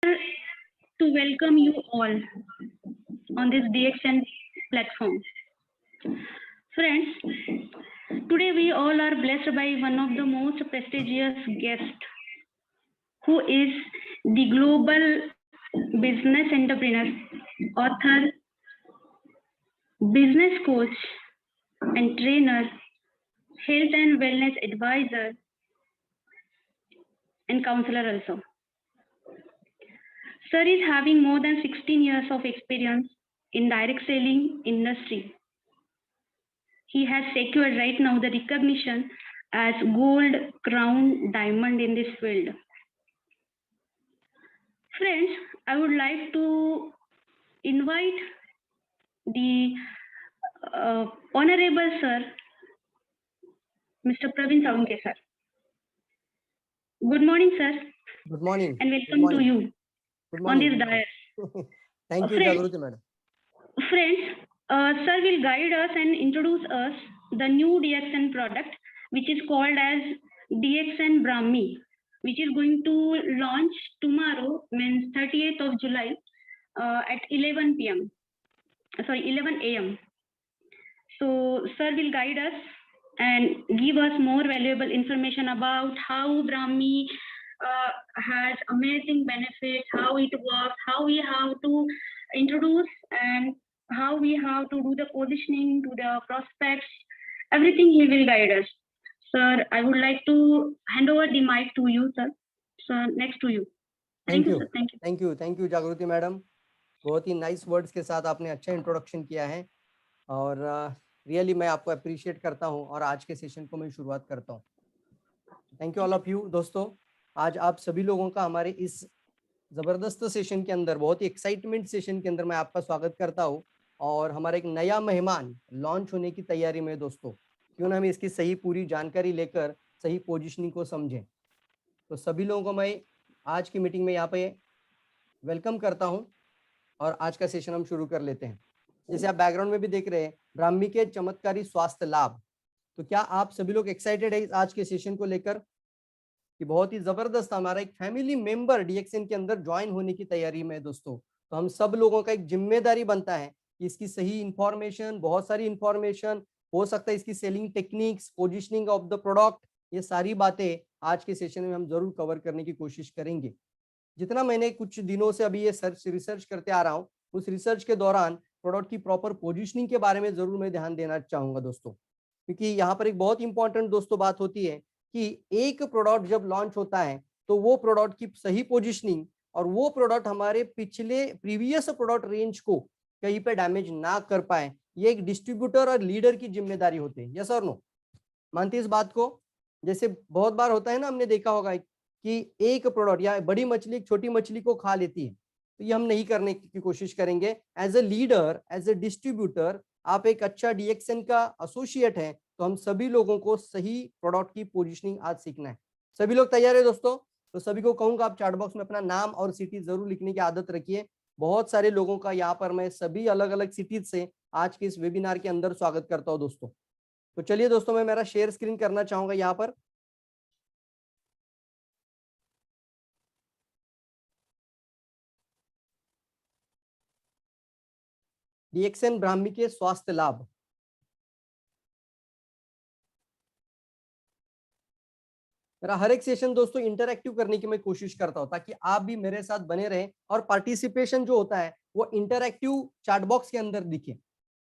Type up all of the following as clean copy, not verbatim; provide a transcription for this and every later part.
to welcome you all on this DXN platform. Friends, today we all are blessed by one of the most prestigious guests, who is the global business entrepreneur, author, business coach and trainer, health and wellness advisor, and counselor also. Sir is having more than 16 years of experience in direct selling industry. He has secured right now the recognition as gold crown diamond in this field. Friends, I would like to invite the Honorable Sir, Mr. Praveen Saunke, sir. Good morning, sir. Good morning. And welcome to you on this dais. Thank you, Jagruti madam. Friends, sir will guide us and introduce us the new DXN product, which is called as DXN Brahmi, which is going to launch tomorrow, means 30th of July at 11 a.m. So sir will guide us and give us more valuable information about how Brahmi has amazing benefits, how it works, how we have to introduce and how we have to do the positioning to the prospects. Everything he will guide us. Sir, I would like to hand over the mic to you, sir. Sir, next to you. Thank you. Sir. Thank you, Jagruti madam. बहुत ही nice words के साथ आपने अच्छा introduction किया है और really मैं आपको अप्रिशिएट करता हूं और आज के सेशन को मैं शुरुआत करता हूं. Thank you all of you. दोस्तों, आज आप सभी लोगों का हमारे इस जबरदस्त सेशन के अंदर, बहुत ही एक्साइटमेंट सेशन के अंदर मैं आपका स्वागत करता हूं. और हमारा एक नया मेहमान लॉन्च होने की तैयारी में दोस्तों, क्यों ना हम इसकी सही पूरी जानकारी लेकर सही पोजीशनिंग को समझें. तो सभी लोगों को मैं आज की मीटिंग में यहाँ पे वेलकम करता हूँ और आज का सेशन हम शुरू कर लेते हैं. जैसे आप बैकग्राउंड में भी देख रहे हैं, ब्राह्मी के चमत्कारी स्वास्थ्य लाभ. तो क्या आप सभी लोग एक्साइटेड है आज के सेशन को लेकर कि बहुत ही जबरदस्त हमारा एक फैमिली मेंबर डीएक्सएन के अंदर ज्वाइन होने की तैयारी में है दोस्तों. तो हम सब लोगों का एक जिम्मेदारी बनता है कि इसकी सही इंफॉर्मेशन, बहुत सारी इंफॉर्मेशन हो सकता है, इसकी selling techniques, positioning of the product, ये सारी बातें आज के सेशन में हम जरूर कवर करने की कोशिश करेंगे. जितना मैंने कुछ दिनों से अभी ये रिसर्च करते आ रहा हूँ, उस रिसर्च के दौरान प्रोडक्ट की प्रॉपर पोजीशनिंग के बारे में जरूर मैं ध्यान देना चाहूंगा दोस्तों, क्योंकि यहाँ पर एक बहुत इंपॉर्टेंट दोस्तों बात होती है कि एक प्रोडक्ट जब लॉन्च होता है तो वो प्रोडक्ट की सही पोजीशनिंग और वो प्रोडक्ट हमारे प्रीवियस प्रोडक्ट रेंज को कहीं पे डैमेज ना कर पाए, ये एक डिस्ट्रीब्यूटर और लीडर की जिम्मेदारी होती है. यस और नो? मानते इस बात को? जैसे बहुत बार होता है ना, हमने देखा होगा कि एक प्रोडक्ट या बड़ी मछली एक छोटी मछली को खा लेती है. तो ये हम नहीं करने की कोशिश करेंगे. As a leader, as a distributor, आप एक अच्छा डीएक्सएन का एसोसिएट है, तो हम सभी लोगों को सही प्रोडक्ट की पोजीशनिंग आज सीखना है. सभी लोग तैयार है दोस्तों? तो सभी को कहूंगा आप चैट बॉक्स में अपना नाम और सिटी जरूर लिखने की आदत रखिए. बहुत सारे लोगों का यहाँ पर मैं सभी अलग अलग सिटीज से आज के इस वेबिनार के अंदर स्वागत करता हूँ दोस्तों. तो चलिए दोस्तों, मैं मेरा शेयर स्क्रीन करना चाहूंगा यहाँ पर. डीएक्सएन ब्राह्मी के स्वास्थ्य लाभ. मेरा हर एक सेशन दोस्तों इंटरैक्टिव करने की मैं कोशिश करता हूं ताकि आप भी मेरे साथ बने रहें और पार्टिसिपेशन जो होता है वो इंटरैक्टिव चैट बॉक्स के अंदर दिखे.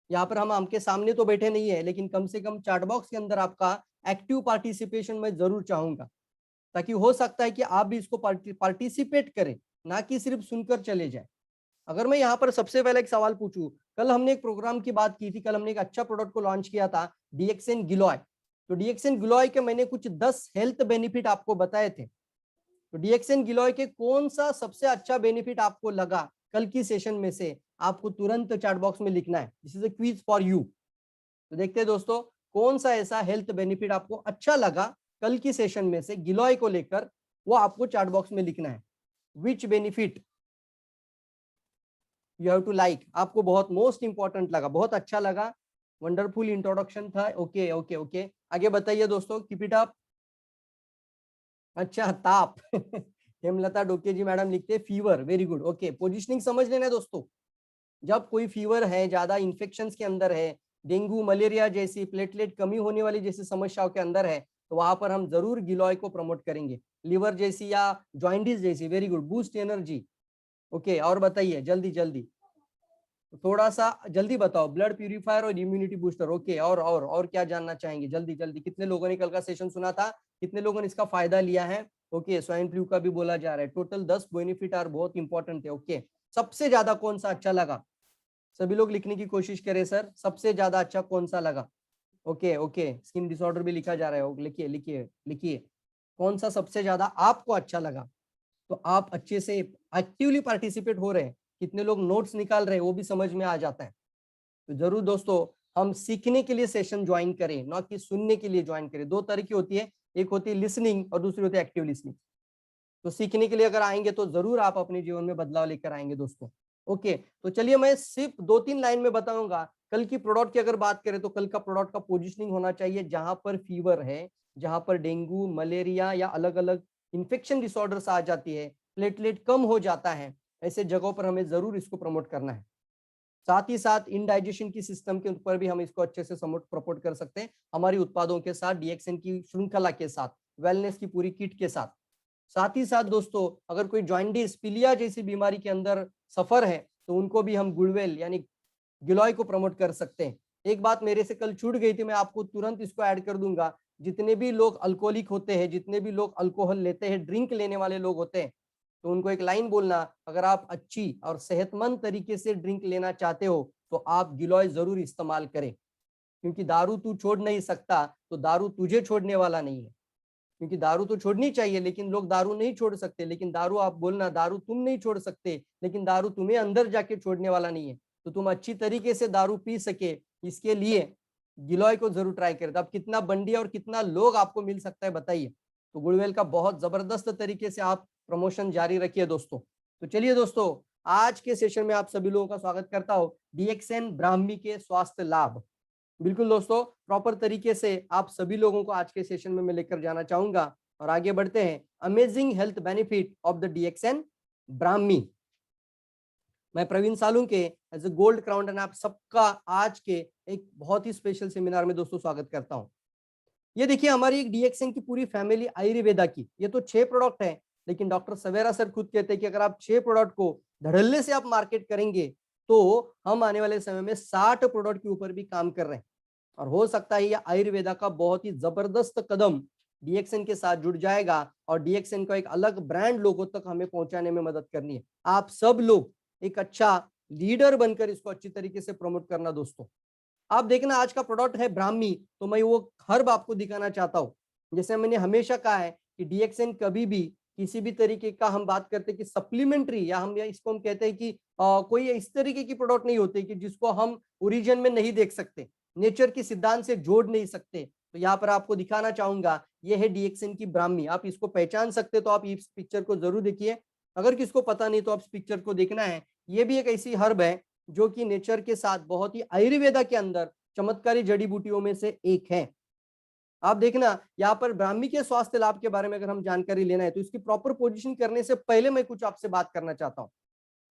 यहाँ पर हम आपके सामने तो बैठे नहीं है, लेकिन कम से कम चैट बॉक्स के अंदर आपका एक्टिव पार्टिसिपेशन मैं जरूर चाहूंगा, ताकि हो सकता है कि आप भी इसको पार्टिसिपेट करें, ना कि सिर्फ सुनकर चले जाए. अगर मैं यहाँ पर सबसे पहले एक सवाल पूछूं, कल हमने एक प्रोग्राम की बात की थी, कल हमने एक अच्छा प्रोडक्ट को लॉन्च किया था, डीएक्सएन गिलॉय. तो डीएक्सएन गिलॉय के मैंने कुछ 10 हेल्थ बेनिफिट आपको बताए थे. तो डीएक्सएन गिलॉय के कौन सा सबसे अच्छा बेनिफिट आपको लगा कल की सेशन में से, आपको तुरंत चैट बॉक्स में लिखना है. This is a quiz for you. तो देखते हैं दोस्तों, कौन सा ऐसा हेल्थ बेनिफिट आपको अच्छा लगा कल की सेशन में से गिलॉय को लेकर, वो आपको चैट बॉक्स में लिखना है. Which benefit you have to like, आपको बहुत मोस्ट इंपॉर्टेंट लगा, बहुत अच्छा लगा, वंडरफुल इंट्रोडक्शन था. ओके ओके ओके, आगे बताइए दोस्तों, कीप इट अप. अच्छा, ताप. हेमलता डोके जी मैडम लिखते हैं fever, very good, okay. Positioning समझ लेना दोस्तों, जब कोई फीवर है, ज्यादा इन्फेक्शंस के अंदर है, डेंगू मलेरिया जैसी प्लेटलेट कमी होने वाली जैसी समस्याओं के अंदर है, तो वहां पर हम जरूर गिलॉय को प्रमोट करेंगे। लिवर जैसी या जॉइंटिस जैसी, very good, boost energy, okay. और बताइए जल्दी जल्दी, थोड़ा सा जल्दी बताओ। ब्लड प्यूरिफायर और इम्यूनिटी बूस्टर, ओके। और क्या जानना चाहेंगे, जल्दी जल्दी। कितने लोगों ने कल का सेशन सुना था, कितने लोगों ने इसका फायदा लिया है? ओके, स्वाइन फ्लू का भी बोला जा रहा है। टोटल 10 बेनिफिट आर बहुत इंपॉर्टेंट है, ओके। सबसे ज्यादा कौन सा अच्छा लगा? सभी लोग लिखने की कोशिश करें सर, सबसे ज्यादा अच्छा कौन सा लगा? ओके ओके, स्किन डिसऑर्डर भी लिखा जा रहा है, लिखिए लिखिए लिखिए, कौन सा सबसे ज्यादा आपको अच्छा लगा? तो आप अच्छे से एक्टिवली पार्टिसिपेट हो रहे हैं, कितने लोग नोट्स निकाल रहे हैं वो भी समझ में आ जाता है। तो जरूर दोस्तों, हम सीखने के लिए सेशन ज्वाइन करें, ना कि सुनने के लिए ज्वाइन करें। दो तरह की होती है, एक होती है लिसनिंग और दूसरी होती है एक्टिव लिसनिंग। तो सीखने के लिए अगर आएंगे तो जरूर आप अपने जीवन में बदलाव लेकर आएंगे दोस्तों, ओके। तो चलिए मैं सिर्फ 2-3 लाइन में बताऊंगा। कल की प्रोडक्ट की अगर बात करें तो कल का प्रोडक्ट का पोजीशनिंग होना चाहिए जहां पर फीवर है, जहां पर डेंगू मलेरिया या अलग अलग इंफेक्शन डिसऑर्डर्स आ जाती है, प्लेटलेट कम हो जाता है, ऐसे जगहों पर हमें जरूर इसको प्रमोट करना है। साथ ही साथ इनडाइजेशन की सिस्टम के ऊपर भी हम इसको अच्छे से प्रपोर्ट कर सकते हैं हमारी उत्पादों के साथ, डीएक्सएन की श्रृंखला के साथ, वेलनेस की पूरी किट के साथ। साथ ही साथ दोस्तों, अगर कोई जॉइंटिस पीलिया जैसी बीमारी के अंदर सफर है तो उनको भी हम गुड़वेल यानी गिलॉय को प्रमोट कर सकते हैं। एक बात मेरे से कल छूट गई थी, मैं आपको तुरंत इसको ऐड कर दूंगा। जितने भी लोग अल्कोहलिक होते हैं, जितने भी लोग अल्कोहल लेते हैं, ड्रिंक लेने वाले लोग होते हैं, तो उनको एक लाइन बोलना, अगर आप अच्छी और सेहतमंद तरीके से ड्रिंक लेना चाहते हो तो आप गिलॉय जरूर इस्तेमाल करें। क्योंकि दारू तू छोड़ नहीं सकता तो दारू तुझे छोड़ने वाला नहीं है। क्योंकि दारू तो छोड़नी चाहिए लेकिन लोग दारू नहीं छोड़ सकते, लेकिन दारू आप बोलना, दारू तुम नहीं छोड़ सकते लेकिन दारू तुम्हें अंदर जाके छोड़ने वाला नहीं है। तो तुम अच्छी तरीके से दारू पी सके, इसके लिए गिलॉय को जरूर ट्राई करें। तो अब कितना बंडी और कितना लोग आपको मिल सकता है बताइए। तो गुड़वेल का बहुत जबरदस्त तरीके से आप प्रमोशन जारी रखिए दोस्तों। तो चलिए दोस्तों, आज के सेशन में आप सभी लोगों का स्वागत करता हूं डीएक्सएन ब्राह्मी के स्वास्थ्य लाभ। बिल्कुल दोस्तों, प्रॉपर तरीके से आप सभी लोगों को आज के सेशन में मैं लेकर जाना चाहूंगा और आगे बढ़ते हैं। Amazing health benefit of the DXN Brahmi. मैं Praveen Salunke as a gold crown and आप सबका आज के एक बहुत ही स्पेशल सेमिनार में दोस्तों स्वागत करता हूं। ये देखिए हमारी एक डीएक्सएन की पूरी फैमिली आयुर्वेदा की, ये तो 6 प्रोडक्ट है, लेकिन डॉक्टर सवेरा सर खुद कहते हैं कि अगर आप 6 प्रोडक्ट को धड़ल्ले से आप मार्केट करेंगे तो हम आने वाले समय में 60 प्रोडक्ट के ऊपर भी काम कर रहे हैं। और हो सकता है ये आयुर्वेदा का बहुत ही जबरदस्त कदम डीएक्सएन के साथ जुड़ जाएगा और डीएक्सएन को एक अलग ब्रांड लोगों तक हमें पहुंचाने में मदद करनी है। आप सब लोग एक अच्छा लीडर बनकर इसको अच्छी तरीके से प्रमोट करना दोस्तों। आप देखना आज का प्रोडक्ट है ब्राह्मी, तो मैं वो हर्ब आपको दिखाना चाहता हूँ। जैसे मैंने हमेशा कहा है कि डीएक्सएन कभी भी किसी भी तरीके का हम बात करते हैं कि सप्लीमेंट्री, या हम इसको हम कहते हैं कि कोई इस तरीके की प्रोडक्ट नहीं होती कि जिसको हम ओरिजिन में नहीं देख सकते, नेचर के सिद्धांत से जोड़ नहीं सकते। तो यहाँ पर आपको दिखाना चाहूंगा, ये है डीएक्सएन की ब्राह्मी। आप इसको पहचान सकते तो आप इस पिक्चर को जरूर देखिए, अगर किसको पता नहीं तो आप इस पिक्चर को देखना है। ये भी एक ऐसी हर्ब है जो कि नेचर के साथ बहुत ही आयुर्वेदा के अंदर चमत्कारी जड़ी बूटियों में से एक है। आप देखना यहाँ पर ब्राह्मी के स्वास्थ्य लाभ के बारे में अगर हम जानकारी लेना है तो इसकी प्रॉपर पोजीशन करने से पहले मैं कुछ आपसे बात करना चाहता हूँ।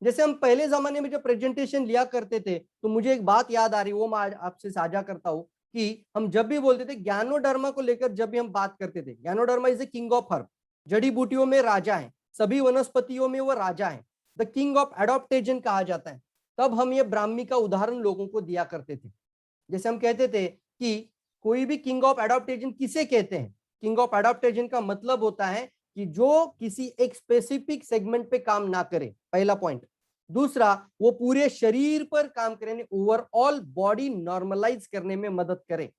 जैसे हम पहले जमाने में जब प्रेजेंटेशन लिया करते थे तो मुझे एक बात याद आ रही, वो मैं आपसे साझा करता हूँ कि हम जब भी बोलते थे ज्ञानोडर्मा को लेकर, जब भी हम बात करते थे, ganoderma is the king of herb, जड़ी बूटियों में राजा है, सभी वनस्पतियों में वो राजा है, द किंग ऑफ एडॉप्टेजन कहा जाता है। तब हम ये ब्राह्मी का उदाहरण लोगों को दिया करते थे। जैसे हम कहते थे कि कोई भी किंग ऑफ एडॉप्टेजन किसे कहते हैं? किंग ऑफ एडॉप्टेजन का मतलब होता है कि जो किसी एक स्पेसिफिक सेगमेंट पे काम ना करे, पहला पॉइंट। दूसरा, वो पूरे शरीर पर काम करे, ओवरऑल बॉडी नॉर्मलाइज करने में मदद करे।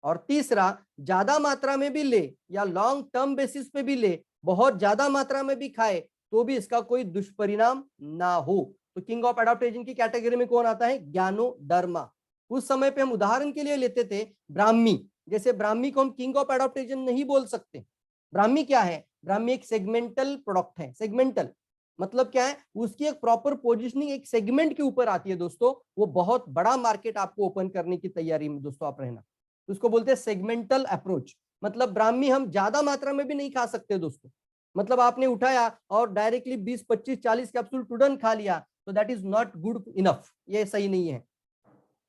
और तीसरा, ज्यादा मात्रा में भी ले या लॉन्ग टर्म बेसिस पे भी ले, बहुत ज्यादा मात्रा में भी खाए तो भी इसका कोई दुष्परिणाम ना हो। तो किंग ऑफ एडॉप्टेजन की कैटेगरी में कौन आता है? ज्ञानोडर्मा। उस समय पे हम उदाहरण के लिए लेते थे ब्राह्मी। जैसे ब्राह्मी को हम किंग ऑफ एडॉप्टेजन नहीं बोल सकते। ब्राह्मी क्या है? ब्राह्मी एक सेगमेंटल प्रोडक्ट है। सेगमेंटल मतलब क्या है? उसकी एक प्रॉपर पोजीशनिंग एक सेगमेंट के ऊपर आती है दोस्तों। वो बहुत बड़ा मार्केट आपको ओपन करने की तैयारी में दोस्तों आप रहना। उसको बोलते हैं सेगमेंटल अप्रोच। मतलब ब्राह्मी हम ज्यादा मात्रा में भी नहीं खा सकते दोस्तों, मतलब आपने उठाया और डायरेक्टली 20, 25, 40 कैप्सूल तुरंत खा लिया, तो that is not good enough, ये सही नहीं है।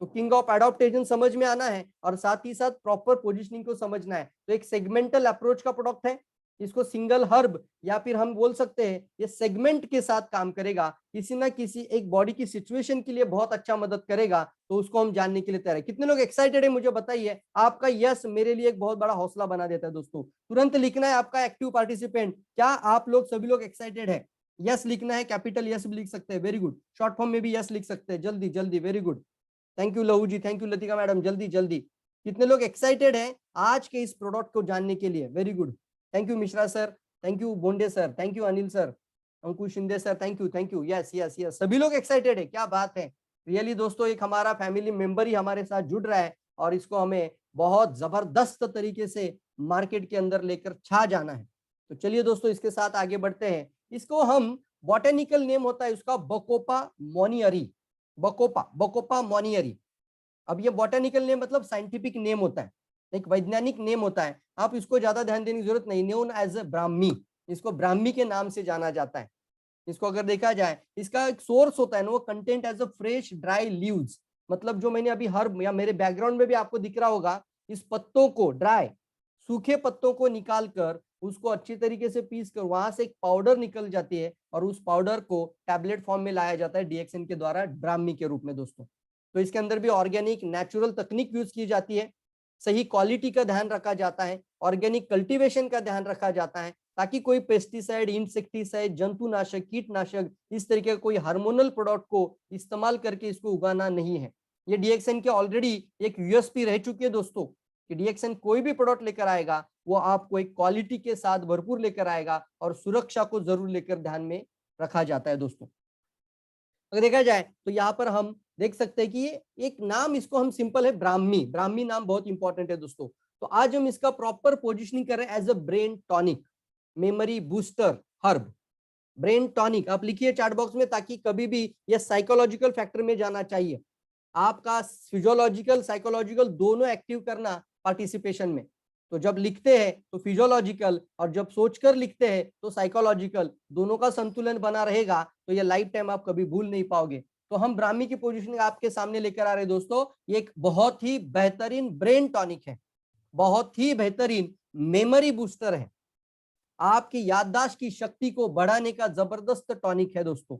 तो किंग ऑफ एडॉप्टेशन समझ में आना है और साथ ही साथ प्रॉपर पोजीशनिंग को समझना है। तो एक सेगमेंटल अप्रोच का प्रोडक्ट है, इसको सिंगल हर्ब या फिर हम बोल सकते हैं ये सेगमेंट के साथ काम करेगा, किसी ना किसी एक बॉडी की सिचुएशन के लिए बहुत अच्छा मदद करेगा, तो उसको हम जानने के लिए तैयार है। कितने लोग एक्साइटेड है मुझे बताइए। आपका यस मेरे लिए एक बहुत बड़ा हौसला बना देता है दोस्तों। तुरंत लिखना है आपका एक्टिव पार्टिसिपेंट, क्या आप लोग सभी लोग एक्साइटेड है? यस लिखना है, कैपिटल यस भी लिख सकते हैं, वेरी गुड। शॉर्ट फॉर्म में भी यस लिख सकते हैं, जल्दी जल्दी, वेरी गुड। थैंक यू लहू जी, थैंक यू लतिका मैडम, जल्दी जल्दी। कितने लोग एक्साइटेड हैं आज के इस प्रोडक्ट को जानने के लिए? Very good, thank you Mishra sir, thank you Bonde sir, thank you Anil sir, Ankush Shinde sir, thank you. Yes yes yes, सभी लोग एक्साइटेड है, क्या बात है। रियली दोस्तों, एक हमारा फैमिली मेंबर ही हमारे साथ जुड़ रहा है और इसको हमें बहुत जबरदस्त तरीके से मार्केट के अंदर लेकर छा जाना है। तो चलिए दोस्तों, इसके साथ आगे बढ़ते हैं। इसको हम बॉटेनिकल नेम होता है उसका बकोपा मोनियरी, बकोपा मोनियरी। अब ये बॉटेनिकल नेम मतलब साइंटिफिक नेम होता है, एक वैज्ञानिक नेम होता है, आप इसको ज्यादा ध्यान देने की जरूरत नहीं। नोन एज ए ब्राह्मी, इसको ब्राह्मी के नाम से जाना जाता है। इसको अगर देखा जाए, इसका एक सोर्स होता है ना, वो content as a fresh dry leaves, मतलब जो मैंने अभी हर्ब या मेरे बैकग्राउंड में भी आपको दिख रहा होगा, इस पत्तों को, ड्राई सूखे पत्तों को निकाल कर उसको अच्छी तरीके से पीस कर वहां से एक पाउडर निकल जाती है और उस पाउडर को टैबलेट फॉर्म में लाया जाता है डीएक्सएन के द्वारा ब्राह्मी के रूप में दोस्तों। तो इसके अंदर भी ऑर्गेनिक नेचुरल तकनीक यूज की जाती है, सही क्वालिटी का ध्यान रखा जाता है, ऑर्गेनिक कल्टीवेशन का ध्यान रखा जाता है, ताकि कोई पेस्टिसाइड, इंसेक्टिसाइड, जंतुनाशक, कीटनाशक, इस तरीके का कोई हार्मोनल प्रोडक्ट को इस्तेमाल करके इसको उगाना नहीं है। ये डीएक्सएन के ऑलरेडी एक यूएसपी रह चुकी है दोस्तों, कि डीएक्सएन कोई भी प्रोडक्ट लेकर आएगा वो आपको एक क्वालिटी के साथ भरपूर लेकर आएगा और सुरक्षा को जरूर लेकर ध्यान में रखा जाता है दोस्तों। अगर देखा जाए तो यहाँ पर हम देख सकते हैं कि ये एक नाम, इसको हम सिंपल है ब्राह्मी, ब्राह्मी नाम बहुत इंपॉर्टेंट है दोस्तों। तो आज हम इसका प्रॉपर पोजिशनिंग कर रहे हैं as a brain tonic, memory booster herb, brain tonic. आप लिखिए चैट बॉक्स में, ताकि कभी भी ये साइकोलॉजिकल फैक्टर में जाना चाहिए, आपका फिजियोलॉजिकल साइकोलॉजिकल दोनों एक्टिव करना पार्टिसिपेशन में। तो जब लिखते हैं तो फिजियोलॉजिकल और जब सोचकर लिखते हैं तो साइकोलॉजिकल, दोनों का संतुलन बना रहेगा तो ये लाइफ टाइम आप कभी भूल नहीं पाओगे। तो हम ब्राह्मी की पोजीशन आपके सामने लेकर आ रहे हैं दोस्तों। ये एक बहुत ही बेहतरीन ब्रेन टॉनिक है, बहुत ही बेहतरीन मेमोरी बूस्टर है, आपकी याददाश्त की शक्ति को बढ़ाने का जबरदस्त टॉनिक है दोस्तों,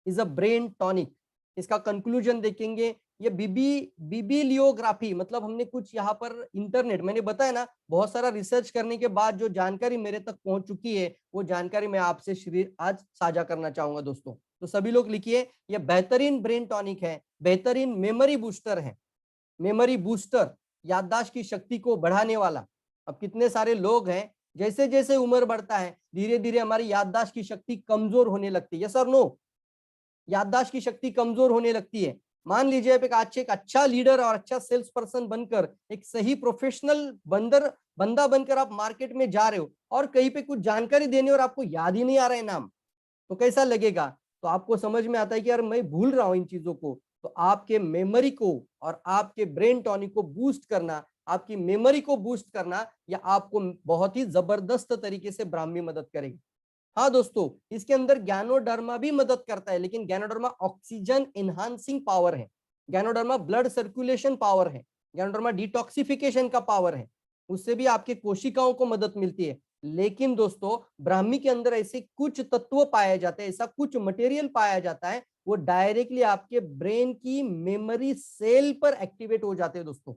इज अ ब्रेन टॉनिक। इसका कंक्लूजन देखेंगे, ये बिबिलियोग्राफी, मतलब हमने कुछ यहाँ पर इंटरनेट, मैंने बताया ना, बहुत सारा रिसर्च करने के बाद जो जानकारी मेरे तक पहुंच चुकी है वो जानकारी मैं आपसे आज साझा करना चाहूंगा दोस्तों। तो सभी लोग लिखिए, ये बेहतरीन ब्रेन टॉनिक है, बेहतरीन मेमोरी बूस्टर है, मेमोरी बूस्टर, याददाश्त की शक्ति को बढ़ाने वाला। अब कितने सारे लोग हैं, जैसे जैसे उम्र बढ़ता है धीरे धीरे हमारी याददाश्त की शक्ति कमजोर होने लगती है, यस और नो? याददाश्त की शक्ति कमजोर होने लगती है। मान लीजिए आप एक अच्छा लीडर और अच्छा सेल्स पर्सन बनकर, एक सही प्रोफेशनल बंदा बनकर आप मार्केट में जा रहे हो और कहीं पे कुछ जानकारी देने और आपको याद ही नहीं आ रहा है नाम, तो कैसा लगेगा? तो आपको समझ में आता है कि यार मैं भूल रहा हूं इन चीजों को। तो आपके मेमोरी को और आपके ब्रेन टॉनिक को बूस्ट करना, आपकी मेमोरी को बूस्ट करना, या आपको बहुत ही जबरदस्त तरीके से ब्राह्मी मदद करेगी। हाँ दोस्तों, इसके अंदर गैनोडर्मा भी मदद करता है, लेकिन गैनोडर्मा ऑक्सीजन एनहांसिंग पावर है, गैनोडर्मा ब्लड सर्कुलेशन पावर है, गैनोडर्मा डिटॉक्सिफिकेशन का पावर है, उससे भी आपके कोशिकाओं को मदद मिलती है। लेकिन दोस्तों, ब्राह्मी के अंदर ऐसे कुछ तत्व पाए जाते हैं, ऐसा कुछ मटेरियल पाया जाता है, वो डायरेक्टली आपके ब्रेन की मेमोरी सेल पर एक्टिवेट हो जाते हैं दोस्तों।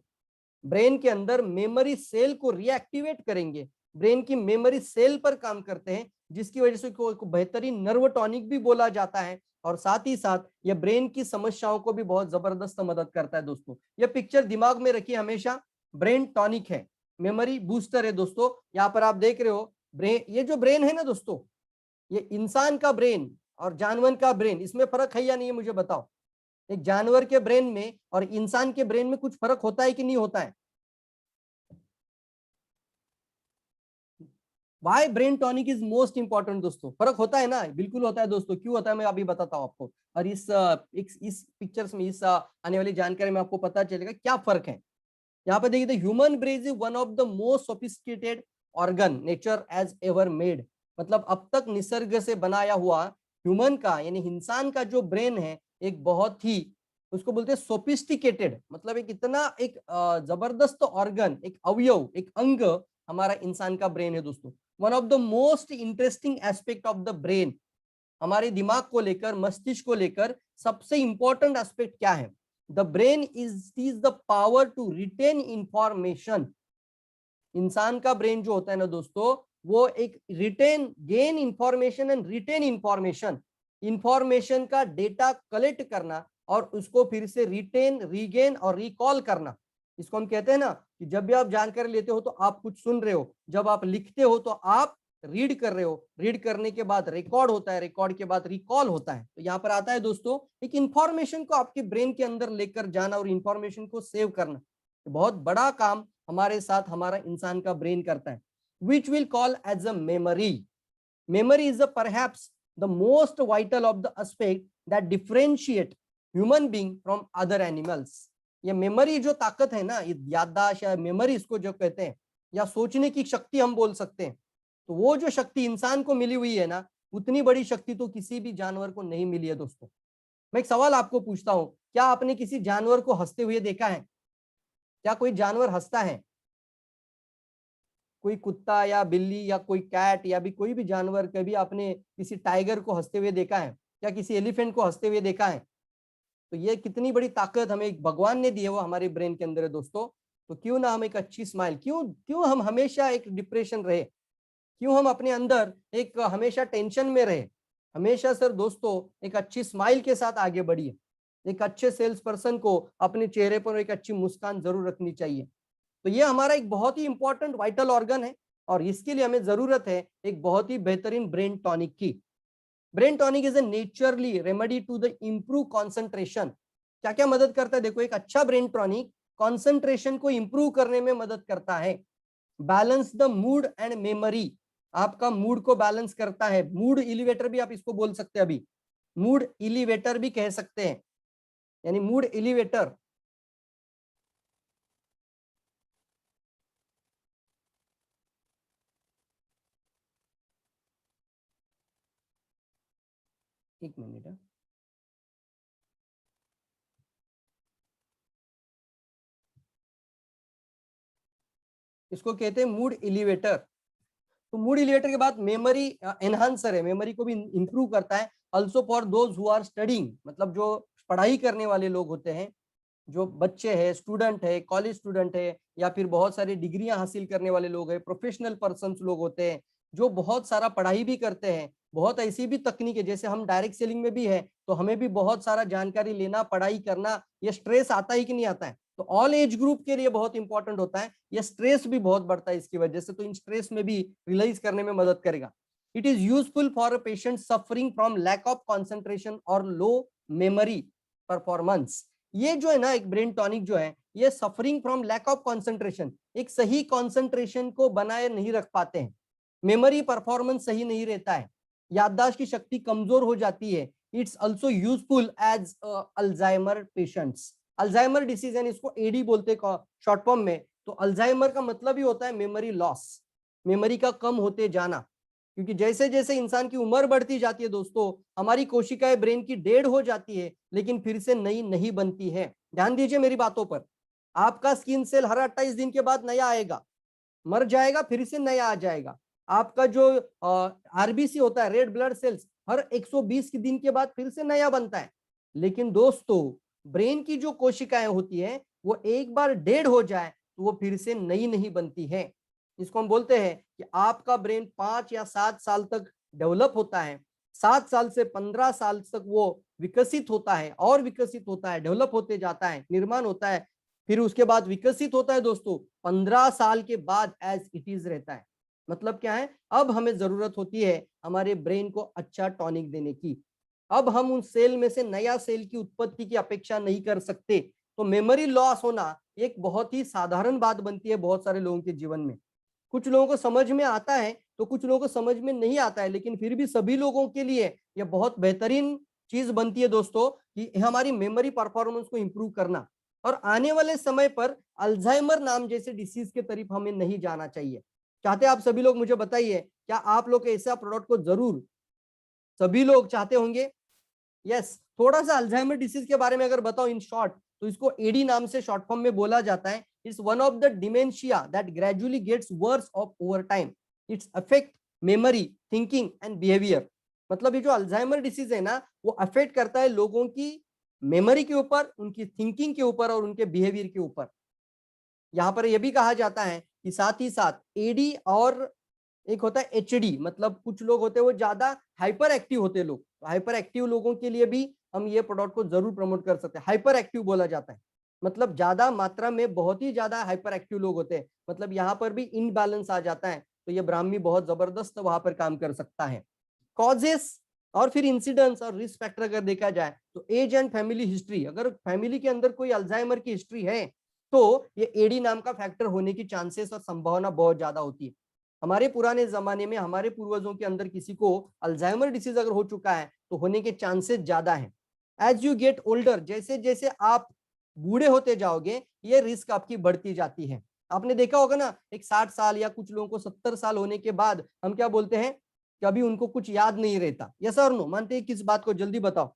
ब्रेन के अंदर मेमोरी सेल को रिएक्टिवेट करेंगे, ब्रेन की मेमोरी सेल पर काम करते हैं, जिसकी वजह से को बेहतरीन नर्व टॉनिक भी बोला जाता है, और साथ ही साथ यह ब्रेन की समस्याओं को भी बहुत जबरदस्त मदद करता है दोस्तों। यह पिक्चर दिमाग में रखिए हमेशा, ब्रेन टॉनिक है, मेमोरी बूस्टर है दोस्तों। यहाँ पर आप देख रहे हो ब्रेन, ये जो ब्रेन है ना दोस्तों, ये इंसान का ब्रेन और जानवर का ब्रेन, इसमें फर्क है या नहीं, मुझे बताओ। एक जानवर के ब्रेन में और इंसान के ब्रेन में कुछ फर्क होता है कि नहीं होता है? Why brain tonic is most important दोस्तों? फर्क होता है ना, बिल्कुल होता है दोस्तों। क्यों होता है मैं अभी बताता हूं आपको, और इस पिक्चर्स में, इस आने वाली जानकारी में आपको पता चलेगा क्या फर्क है। यहाँ पे देखिए, human brain is one of the most sophisticated organ nature has ever made. मतलब अब तक निसर्ग से बनाया हुआ ह्यूमन का यानी इंसान का जो ब्रेन है एक बहुत ही, उसको बोलते हैं सोफिस्टिकेटेड, मतलब एक इतना एक जबरदस्त ऑर्गन, एक अवयव, एक अंग हमारा इंसान का ब्रेन है दोस्तों। One of the most interesting aspect of the brain, हमारे दिमाग को लेकर, मस्तिष्क को लेकर सबसे इंपॉर्टेंट एस्पेक्ट क्या है? The brain is the power to retain information. इंसान का ब्रेन जो होता है ना दोस्तों, वो एक retain, gain information and retain information, information का डेटा कलेक्ट करना और उसको फिर से रिटेन, रीगेन और रिकॉल करना। इसको हम कहते हैं ना कि जब भी आप जानकारी लेते हो तो आप कुछ सुन रहे हो, जब आप लिखते हो तो आप रीड कर रहे हो, रीड करने के बाद रिकॉर्ड होता है, रिकॉर्ड के बाद रिकॉल होता है। तो यहाँ पर आता है दोस्तों एक इंफॉर्मेशन को आपके ब्रेन के अंदर लेकर जाना और इंफॉर्मेशन को सेव करना, बहुत बड़ा काम हमारे साथ हमारा इंसान का ब्रेन करता है, which will call as a memory. Memory is a perhaps the most vital of the aspect that differentiate human being from other animals. ये मेमोरी जो ताकत है ना, ये याददाश्त या मेमोरी इसको जो कहते हैं, या सोचने की शक्ति हम बोल सकते हैं, तो वो जो शक्ति इंसान को मिली हुई है ना, उतनी बड़ी शक्ति तो किसी भी जानवर को नहीं मिली है दोस्तों। मैं एक सवाल आपको पूछता हूं, क्या आपने किसी जानवर को हंसते हुए देखा है? क्या कोई जानवर हंसता है? कोई कुत्ता या बिल्ली या कोई कैट या भी कोई भी जानवर, कभी आपने किसी टाइगर को हंसते हुए देखा है? या किसी एलिफेंट को हंसते हुए देखा है? तो ये कितनी बड़ी ताकत हमें एक भगवान ने दी है, वो हमारे ब्रेन के अंदर है दोस्तों। तो क्यों ना हम एक अच्छी स्माइल, क्यों हम हमेशा एक डिप्रेशन रहे, क्यों हम अपने अंदर एक हमेशा टेंशन में रहे? हमेशा सर दोस्तों एक अच्छी स्माइल के साथ आगे बढ़िए। एक अच्छे सेल्स पर्सन को अपने चेहरे पर एक अच्छी मुस्कान जरूर रखनी चाहिए। तो ये हमारा एक बहुत ही इंपॉर्टेंट वाइटल ऑर्गन है और इसके लिए हमें जरूरत है एक बहुत ही बेहतरीन ब्रेन टॉनिक की। Brain tonic is a naturally remedy to the improve concentration. क्या क्या मदद करता है? देखो, एक अच्छा ब्रेन टॉनिक कॉन्सेंट्रेशन को इंप्रूव करने में मदद करता है। Balance the mood and memory, आपका मूड को बैलेंस करता है। मूड एलिवेटर भी आप इसको बोल सकते हैं, अभी मूड एलिवेटर भी कह सकते हैं, यानी मूड एलिवेटर। एक मिनट है, इसको कहते हैं मूड एलिवेटर। तो मूड एलिवेटर के बाद मेमोरी एनहांसर है, मेमोरी को भी इंप्रूव करता है। Also for those who are studying, मतलब जो पढ़ाई करने वाले लोग होते हैं, जो बच्चे हैं, स्टूडेंट है, कॉलेज स्टूडेंट है, या फिर बहुत सारी डिग्रियां हासिल करने वाले लोग हैं, प्रोफेशनल पर्सन लोग होते हैं जो बहुत सारा पढ़ाई भी करते हैं। बहुत ऐसी भी तकनीक है, जैसे हम डायरेक्ट सेलिंग में भी है, तो हमें भी बहुत सारा जानकारी लेना, पढ़ाई करना, ये स्ट्रेस आता है कि नहीं आता है? तो ऑल एज ग्रुप के लिए बहुत इंपॉर्टेंट होता है। ये स्ट्रेस भी बहुत बढ़ता है इसकी वजह से, तो इन स्ट्रेस में भी रियलाइज करने में मदद करेगा। It is useful for a patient suffering from lack of concentration और लो मेमोरी परफॉर्मेंस। ये जो है ना एक ब्रेन टॉनिक जो है, ये suffering from lack of concentration, एक सही कॉन्सेंट्रेशन को बनाए नहीं रख पाते हैं, मेमोरी परफॉर्मेंस सही नहीं रहता है, याददाश्त की शक्ति कमजोर हो जाती है। It's also useful as Alzheimer patients. Alzheimer disease है, इसको एडी बोलते हैं शॉर्ट फॉर्म में। तो अल्जाइमर का मतलब ही होता है मेमोरी लॉस, मेमोरी का कम होते जाना। क्योंकि जैसे जैसे इंसान की उम्र बढ़ती जाती है दोस्तों, हमारी कोशिकाएं ब्रेन की डेड हो जाती है, लेकिन फिर से नई नहीं बनती है। ध्यान दीजिए मेरी बातों पर। आपका स्किन सेल हर 28 दिन के बाद नया आएगा, मर जाएगा, फिर से नया आ जाएगा। आपका जो आरबीसी होता है, रेड ब्लड सेल्स, हर 120 दिन के बाद फिर से नया बनता है। लेकिन दोस्तों ब्रेन की जो कोशिकाएं होती है, वो एक बार डेड हो जाए तो वो फिर से नई नहीं बनती है। इसको हम बोलते हैं कि आपका ब्रेन 5 या 7 साल तक डेवलप होता है, 7 साल से 15 साल तक वो विकसित होता है और विकसित होता है, डेवलप होते जाता है, निर्माण होता है, फिर उसके बाद विकसित होता है दोस्तों। 15 साल के बाद एज इट इज रहता है। मतलब क्या है? अब हमें जरूरत होती है हमारे ब्रेन को अच्छा टॉनिक देने की। अब हम उन सेल में से नया सेल की उत्पत्ति की अपेक्षा नहीं कर सकते। तो मेमोरी लॉस होना एक बहुत ही साधारण बात बनती है बहुत सारे लोगों के जीवन में। कुछ लोगों को समझ में आता है तो कुछ लोगों को समझ में नहीं आता है, लेकिन फिर भी सभी लोगों के लिए यह बहुत बेहतरीन चीज बनती है दोस्तों कि हमारी मेमोरी परफॉर्मेंस को इंप्रूव करना। और आने वाले समय पर अल्जाइमर नाम जैसे डिसीज के तरफ हमें नहीं जाना चाहिए। चाहते आप सभी लोग मुझे बताइए, क्या आप लोग ऐसा प्रोडक्ट को जरूर सभी लोग चाहते होंगे? यस। थोड़ा सा अल्जाइमर डिसीज के बारे में अगर बताओ इन शॉर्ट, तो इसको एडी नाम से शॉर्ट फॉर्म में बोला जाता है। It's one of the dementia that gradually gets worse of over time. It's affect memory, thinking and behaviour. मतलब ये जो अल्जाइमर डिसीज है ना, वो अफेक्ट करता है लोगों की मेमोरी के ऊपर, उनकी थिंकिंग के ऊपर और उनके बिहेवियर के ऊपर। यहाँ पर यह भी कहा जाता है कि साथ ही साथ एडी और एक होता है एचडी, मतलब कुछ लोग होते हैं वो ज्यादा हाइपर एक्टिव होते हैं लोग, हाइपर एक्टिव लोगों के लिए भी हम ये प्रोडक्ट को जरूर प्रमोट कर सकते हैं। हाइपर एक्टिव बोला जाता है मतलब ज्यादा मात्रा में बहुत ही ज्यादा हाइपर एक्टिव लोग होते हैं, मतलब यहाँ पर भी इनबैलेंस आ जाता है, तो ये ब्राह्मी बहुत जबरदस्त वहां पर काम कर सकता है। कॉजेस और फिर इंसिडेंट्स और रिस्क फैक्टर अगर देखा जाए तो एज एंड फैमिली हिस्ट्री, अगर फैमिली के अंदर कोई अल्जाइमर की हिस्ट्री है तो ये एडी नाम का फैक्टर होने की चांसेस और संभावना बहुत ज्यादा होती है। हमारे पुराने जमाने में हमारे पूर्वजों के अंदर किसी को अल्जाइमर डिसीज अगर हो चुका है तो होने के चांसेस ज्यादा हैं। एज यू गेट ओल्डर, जैसे जैसे आप बूढ़े होते जाओगे ये रिस्क आपकी बढ़ती जाती है। आपने देखा होगा ना, एक 60 साल या कुछ लोगों को 70 साल होने के बाद हम क्या बोलते हैं, कभी उनको कुछ याद नहीं रहता। यस और नो, मानते हैं किस बात को? जल्दी बताओ।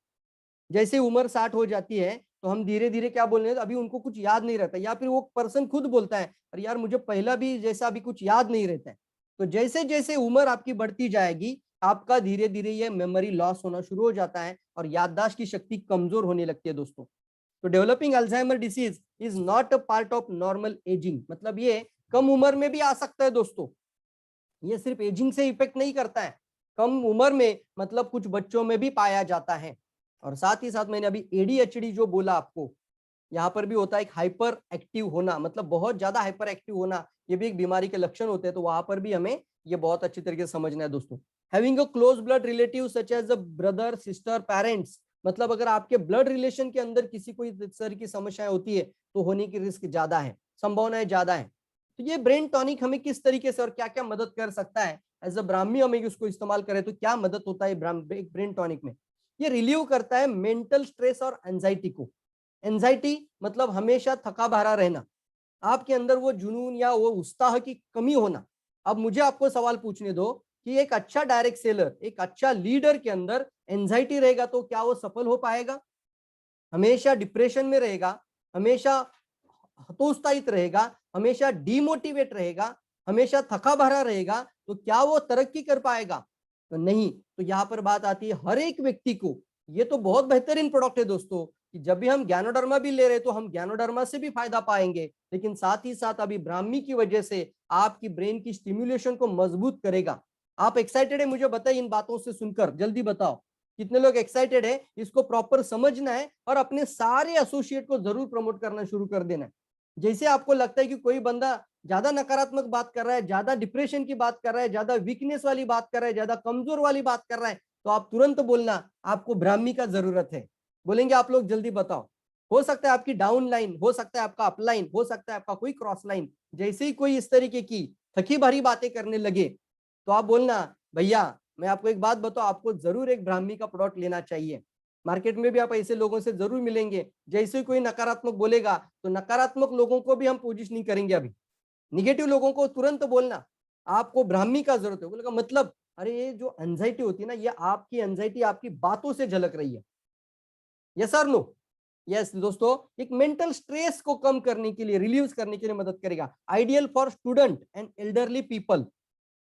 जैसे उम्र 60 हो जाती है तो हम धीरे धीरे क्या बोल रहे हैं, अभी उनको कुछ याद नहीं रहता, या फिर वो पर्सन खुद बोलता है अरे यार मुझे पहला भी जैसा अभी कुछ याद नहीं रहता है। तो जैसे जैसे उम्र आपकी बढ़ती जाएगी आपका धीरे धीरे ये मेमोरी लॉस होना शुरू हो जाता है और याददाश्त की शक्ति कमजोर होने लगती है दोस्तों। तो developing Alzheimer disease is not a part of normal ageing, मतलब ये कम उम्र में भी आ सकता है दोस्तों, ये सिर्फ एजिंग से इफेक्ट नहीं करता है, कम उम्र में मतलब कुछ बच्चों में भी पाया जाता है। और साथ ही साथ मैंने अभी एडीएचडी जो बोला आपको, यहाँ पर भी होता है एक हाइपर एक्टिव होना, मतलब बहुत ज्यादा हाइपर एक्टिव होना, ये भी एक बीमारी के लक्षण होते हैं, तो वहां पर भी हमें ये बहुत अच्छी तरीके से समझना है दोस्तों। Having a close blood relative such as a brother sister parents, मतलब अगर आपके ब्लड रिलेशन के अंदर किसी कोई तरह की समस्या होती है तो होने की रिस्क ज्यादा है, संभावनाएं ज्यादा है। तो ये ब्रेन टॉनिक हमें किस तरीके से और क्या क्या मदद कर सकता है, एज अ ब्राह्मी हमें उसको इस्तेमाल करें तो क्या मदद होता है ब्रेन टॉनिक में? ये रिलीव करता है मेंटल स्ट्रेस और एंजाइटी को। एंजाइटी मतलब हमेशा थका भरा रहना, आपके अंदर वो जुनून या वो उत्साह की कमी होना। अब मुझे आपको सवाल पूछने दो कि एक अच्छा डायरेक्ट सेलर, एक अच्छा लीडर के अंदर एंजाइटी रहेगा तो क्या वो सफल हो पाएगा? हमेशा डिप्रेशन में रहेगा, हमेशा हतोत्साहित रहेगा, हमेशा डिमोटिवेट रहेगा, हमेशा थका भरा रहेगा, तो क्या वो तरक्की कर पाएगा? तो नहीं। तो यहाँ पर बात आती है हर एक व्यक्ति को, ये तो बहुत बेहतरीन प्रोडक्ट है दोस्तों कि जब भी हम ज्ञानोडर्मा भी ले रहे तो हम ज्ञानोडर्मा से भी फायदा पाएंगे, लेकिन साथ ही साथ अभी ब्राह्मी की वजह से आपकी ब्रेन की स्टिम्युलेशन को मजबूत करेगा। आप एक्साइटेड है? मुझे बताइए इन बातों से सुनकर, जल्दी बताओ कितने लोग एक्साइटेड है? इसको प्रॉपर समझना है और अपने सारे एसोसिएट को जरूर प्रमोट करना शुरू कर देना है। जैसे आपको लगता है कि कोई बंदा ज्यादा नकारात्मक बात कर रहा है, ज्यादा डिप्रेशन की बात कर रहा है, ज्यादा वीकनेस वाली बात कर रहा है, ज्यादा कमजोर वाली बात कर रहा है, तो आप तुरंत बोलना आपको ब्राह्मी का जरूरत है। बोलेंगे आप लोग? जल्दी बताओ। हो सकता है आपकी डाउन लाइन, हो सकता है आपका अपलाइन, हो सकता है आपका कोई क्रॉस लाइन, जैसे ही कोई इस तरीके की थकी भरी बातें करने लगे तो आप बोलना भैया मैं आपको एक बात बताऊं, आपको जरूर एक ब्राह्मी का प्रोडक्ट लेना चाहिए। मार्केट में भी आप ऐसे लोगों से जरूर मिलेंगे, जैसे कोई नकारात्मक बोलेगा तो नकारात्मक लोगों को भी हम पोजिशन नहीं करेंगे, अभी निगेटिव लोगों को तुरंत बोलना आपको ब्राह्मी का जरूरत है। बोलेगा मतलब अरे ये जो एंजाइटी होती है ना, ये आपकी एंजाइटी आपकी बातों से झलक रही है। यस और नो? यस दोस्तों, एक मेंटल स्ट्रेस को कम करने के लिए, रिलीव करने के लिए मदद करेगा। Ideal for student and elderly people,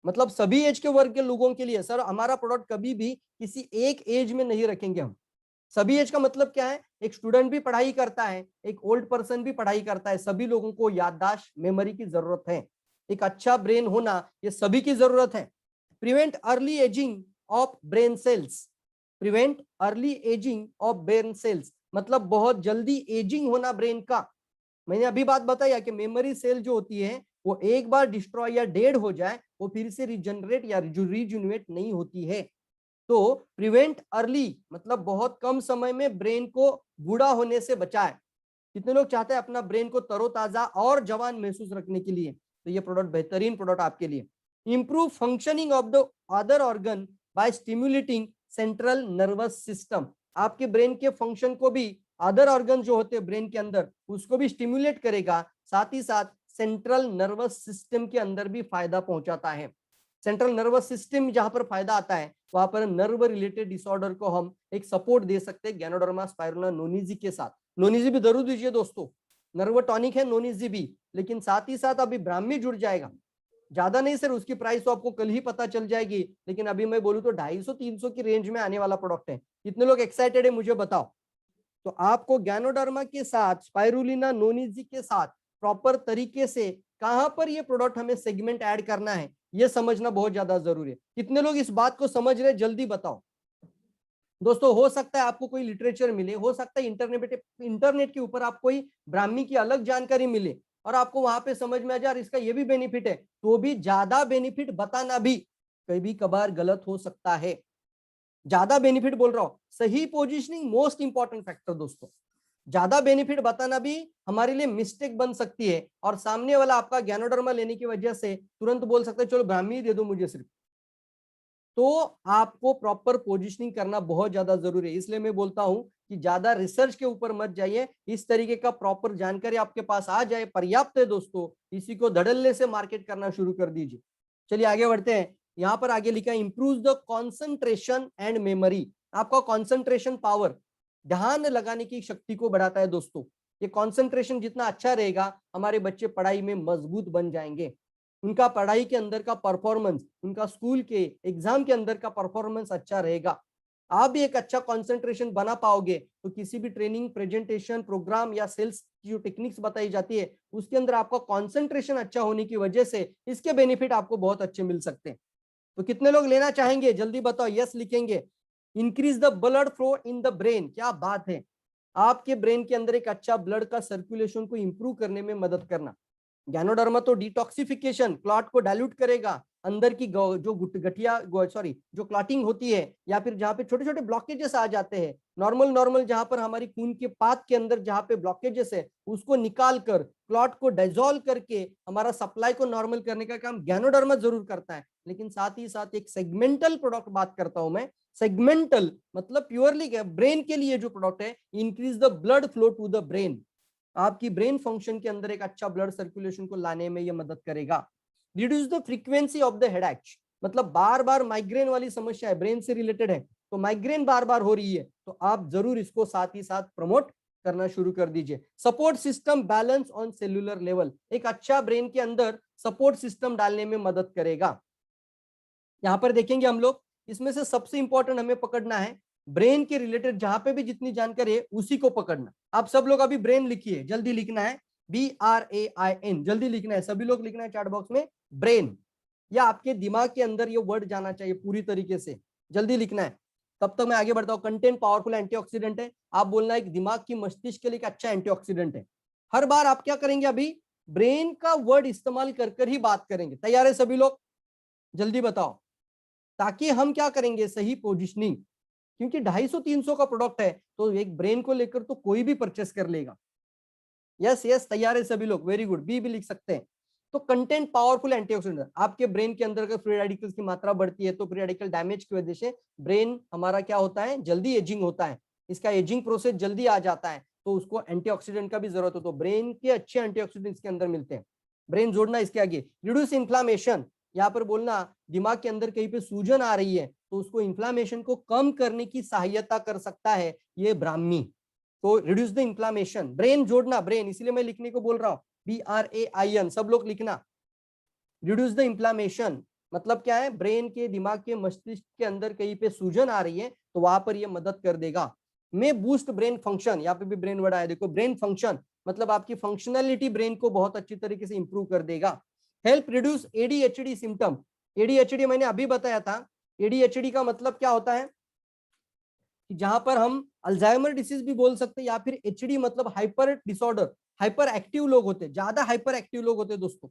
मतलब सभी एज के वर्ग के लोगों के लिए। सर हमारा प्रोडक्ट कभी भी किसी एक एज में नहीं रखेंगे हम। सभी एज का मतलब क्या है? एक स्टूडेंट भी पढ़ाई करता है, एक ओल्ड पर्सन भी पढ़ाई करता है, सभी लोगों को याददाश्त मेमोरी की जरूरत है, एक अच्छा ब्रेन होना ये सभी की जरूरत है। Prevent early ageing of brain cells, prevent early ageing of brain cells मतलब बहुत जल्दी एजिंग होना ब्रेन का। मैंने अभी बात बताया कि मेमोरी सेल जो होती है वो एक बार डिस्ट्रॉय या डेड हो जाए वो फिर से रिजनरेट या रिजुनेट नहीं होती है। तो प्रिवेंट अर्ली मतलब बहुत कम समय में ब्रेन को बूढ़ा होने से बचाए। कितने लोग चाहते हैं अपना ब्रेन को तरोताजा और जवान महसूस रखने के लिए? तो ये प्रोडक्ट बेहतरीन प्रोडक्ट आपके लिए। Improve functioning of the other organ by stimulating central nervous system, आपके ब्रेन के फंक्शन को भी अदर ऑर्गन जो होते हैं ब्रेन के अंदर उसको भी स्टिम्युलेट करेगा, साथ ही साथ सेंट्रल नर्वस सिस्टम के अंदर भी फायदा पहुंचाता है। सेंट्रल नर्वस सिस्टम जहां पर फायदा आता है वहां पर नर्व रिलेटेड डिसऑर्डर को हम एक सपोर्ट दे सकते हैं गैनोडर्मा स्पाइरुला नोनीजी के साथ। नोनीजी भी जरूर दीजिए दोस्तों, नर्व टॉनिक है नोनीजी भी, लेकिन साथ ही साथ अभी ब्राह्मी जुड़ जाएगा। ज्यादा नहीं सर, उसकी प्राइस तो आपको कल ही पता चल जाएगी, लेकिन अभी मैं बोलूं तो 250-300 की रेंज में आने वाला प्रोडक्ट है। कितने लोग एक्साइटेड है मुझे बताओ। तो आपको गैनोडर्मा के साथ स्पाइरुलिना नोनीजी के साथ प्रॉपर तरीके से कहां पर ये प्रोडक्ट हमें सेगमेंट ऐड करना है ये समझना बहुत ज्यादा जरूरी है। कितने लोग इस बात को समझ रहे जल्दी बताओ दोस्तों। हो सकता है आपको कोई लिटरेचर मिले, हो सकता है इंटरनेट के ऊपर आप कोई ब्राह्मी की अलग जानकारी मिले और आपको वहां पे समझ में आ जाए इसका ये भी बेनिफिट है, तो भी ज्यादा बेनिफिट बताना भी कभी कभार गलत हो सकता है। ज्यादा बेनिफिट बोल रहा हूं, सही पोजीशनिंग मोस्ट इंपॉर्टेंट फैक्टर दोस्तों। ज्यादा बेनिफिट बताना भी हमारे लिए मिस्टेक बन सकती है और सामने वाला आपका गैनोडर्मा लेने की वजह से तुरंत बोल सकते हैं चलो ब्राह्मी दे दो मुझे सिर्फ। तो आपको प्रॉपर पोजीशनिंग करना बहुत ज्यादा जरूरी है। इसलिए मैं बोलता हूं कि ज्यादा रिसर्च के ऊपर मत जाइए, इस तरीके का प्रॉपर जानकारी आपके पास आ जाए पर्याप्त है दोस्तों, इसी को धड़ल्ले से मार्केट करना शुरू कर दीजिए। चलिए आगे बढ़ते हैं। यहां पर आगे लिखा है improve the concentration and memory. आपका कॉन्सेंट्रेशन पावर, ध्यान लगाने की शक्ति को बढ़ाता है दोस्तों। ये कॉन्सेंट्रेशन जितना अच्छा रहेगा हमारे बच्चे पढ़ाई में मजबूत बन जाएंगे, उनका पढ़ाई के अंदर का परफॉर्मेंस, उनका स्कूल के एग्जाम के अंदर का परफॉर्मेंस अच्छा रहेगा। आप भी एक अच्छा कंसंट्रेशन बना पाओगे तो किसी भी ट्रेनिंग, प्रेजेंटेशन, प्रोग्राम या सेल्स की जो टेक्निक्स बताई जाती है उसके अंदर आपका कंसंट्रेशन अच्छा होने की वजह से इसके बेनिफिट आपको बहुत अच्छे मिल सकते हैं। तो कितने लोग लेना चाहेंगे जल्दी बताओ, यस लिखेंगे। Increase the blood flow in the brain, क्या बात है। आपके ब्रेन के अंदर एक अच्छा ब्लड का सर्कुलेशन को इंप्रूव करने में मदद करना। गैनोडर्मा तो डिटॉक्सिफिकेशन, क्लॉट को डाइल्यूट करेगा, अंदर की जो गठिया जो क्लॉटिंग होती है या फिर जहां पे छोटे छोटे ब्लॉकेजेस आ जाते हैं, नॉर्मल जहां पर हमारी खून के पाथ के अंदर जहां पे ब्लॉकेजेस है उसको निकाल कर क्लॉट को डिसॉल्व करके हमारा सप्लाई को नॉर्मल करने का काम गैनोडर्मा जरूर करता है। लेकिन साथ ही साथ एक सेगमेंटल प्रोडक्ट बात करता हूं मैं। सेगमेंटल मतलब प्योरली ब्रेन के लिए जो प्रोडक्ट है, increase the blood flow to the brain, आपकी ब्रेन फंक्शन के अंदर एक अच्छा ब्लड सर्कुलेशन को लाने में यह मदद करेगा। Reduce the frequency of the headache, मतलब बार बार माइग्रेन वाली समस्या है, ब्रेन से रिलेटेड है, तो माइग्रेन बार बार हो रही है तो आप जरूर इसको साथ ही साथ प्रमोट करना शुरू कर दीजिए। Support system balance on cellular level, एक अच्छा ब्रेन के अंदर सपोर्ट सिस्टम डालने में मदद करेगा। यहां पर देखेंगे हम लोग, इसमें से सबसे इंपॉर्टेंट हमें पकड़ना है ब्रेन के रिलेटेड, जहां पे भी जितनी जानकारी है उसी को पकड़ना। आप सब लोग अभी ब्रेन लिखिए, जल्दी लिखना है, BRAIN, जल्दी लिखना है, सभी लोग लिखना है चैट बॉक्स में ब्रेन, या आपके दिमाग के अंदर ये वर्ड जाना चाहिए पूरी तरीके से, जल्दी लिखना है। तब तक मैं आगे बढ़ता हूं। कंटेंट पावरफुल एंटीऑक्सीडेंट है, आप बोलना एक दिमाग की मस्तिष्क के लिए एक अच्छा एंटीऑक्सीडेंट है। हर बार आप क्या करेंगे, अभी ब्रेन का वर्ड इस्तेमाल कर ही बात करेंगे। तैयार है सभी लोग, जल्दी बताओ, ताकि हम क्या करेंगे, सही पोजिशनिंग, क्योंकि 250-300 का प्रोडक्ट है तो एक ब्रेन को लेकर तो कोई भी परचेस कर लेगा। यस यस, तैयार है सभी लोग, वेरी गुड, बी भी लिख सकते हैं। तो कंटेंट पावरफुल एंटीऑक्सीडेंट, आपके ब्रेन के अंदर अगर फ्री रेडिकल्स की मात्रा बढ़ती है तो फ्री रेडिकल डैमेज की वजह से ब्रेन हमारा क्या होता है, जल्दी एजिंग होता है, इसका एजिंग प्रोसेस जल्दी आ जाता है, तो उसको एंटीऑक्सीडेंट का भी जरूरत हो, तो ब्रेन के अच्छे एंटीऑक्सीडेंट इसके अंदर मिलते हैं। ब्रेन जोड़ना इसके आगे, रिड्यूस इन्फ्लामेशन, यहाँ पर बोलना दिमाग के अंदर कहीं पे सूजन आ रही है तो उसको इन्फ्लामेशन को कम करने की सहायता कर सकता है ये ब्राह्मी। तो रिड्यूस द इन्फ्लामेशन, ब्रेन जोड़ना, ब्रेन इसलिए मैं लिखने को बोल रहा हूँ, BRAIN, सब लोग लिखना। रिड्यूस द इन्फ्लामेशन मतलब क्या है, ब्रेन के, दिमाग के, मस्तिष्क के अंदर कहीं पे सूजन आ रही है तो वहां पर ये मदद कर देगा। में बूस्ट ब्रेन फंक्शन, यहाँ पे भी ब्रेन वर्ड आया, देखो ब्रेन फंक्शन मतलब आपकी फंक्शनलिटी ब्रेन को बहुत अच्छी तरीके से इंप्रूव कर देगा। Help reduce ADHD symptom, ADHD मैंने अभी बताया था, ADHD का मतलब क्या होता है कि जहां पर हम अल्जाइमर डिसीज भी बोल सकते हैं, या फिर HD मतलब हाइपर डिसऑर्डर, हाइपर एक्टिव लोग होते, ज्यादा हाइपर एक्टिव लोग होते दोस्तों,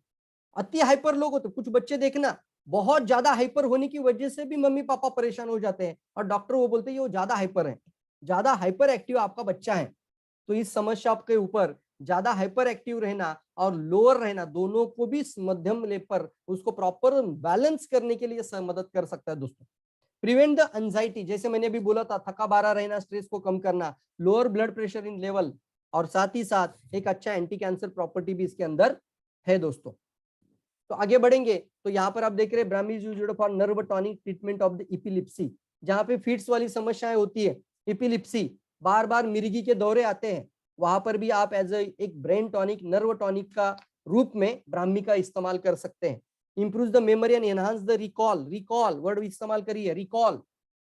अति हाइपर लोग होते। कुछ बच्चे देखना बहुत ज्यादा हाइपर होने की वजह से भी मम्मी पापा परेशान हो जाते हैं और डॉक्टर वो बोलते हैं वो ज्यादा हाइपर है, ज्यादा हाइपर एक्टिव आपका बच्चा है। तो इस समस्या के ऊपर ज्यादा हाइपर एक्टिव रहना और लोअर रहना दोनों को भी मध्यम लेवल पर उसको प्रॉपर बैलेंस करने के लिए मदद कर सकता है दोस्तों। प्रिवेंट द एंजाइटी, जैसे मैंने अभी बोला था, थका बारा रहना, स्ट्रेस को कम करना, lower blood pressure in level, और साथ ही साथ एक अच्छा एंटी कैंसर प्रॉपर्टी भी इसके अंदर है दोस्तों। तो आगे बढ़ेंगे तो यहाँ पर आप देख रहे हैं Brahmi is used for nerve tonic treatment of the epilepsy, जहाँ पे फिट्स वाली समस्याएं होती है, इपिलिप्सी, बार बार मिर्गी के दौरे आते हैं, वहां पर भी आप एज एक ब्रेन टॉनिक, नर्व टॉनिक का रूप में ब्राह्मी का इस्तेमाल कर सकते हैं। Improve the memory and enhance the recall, recall word इस्तेमाल करिए, रिकॉल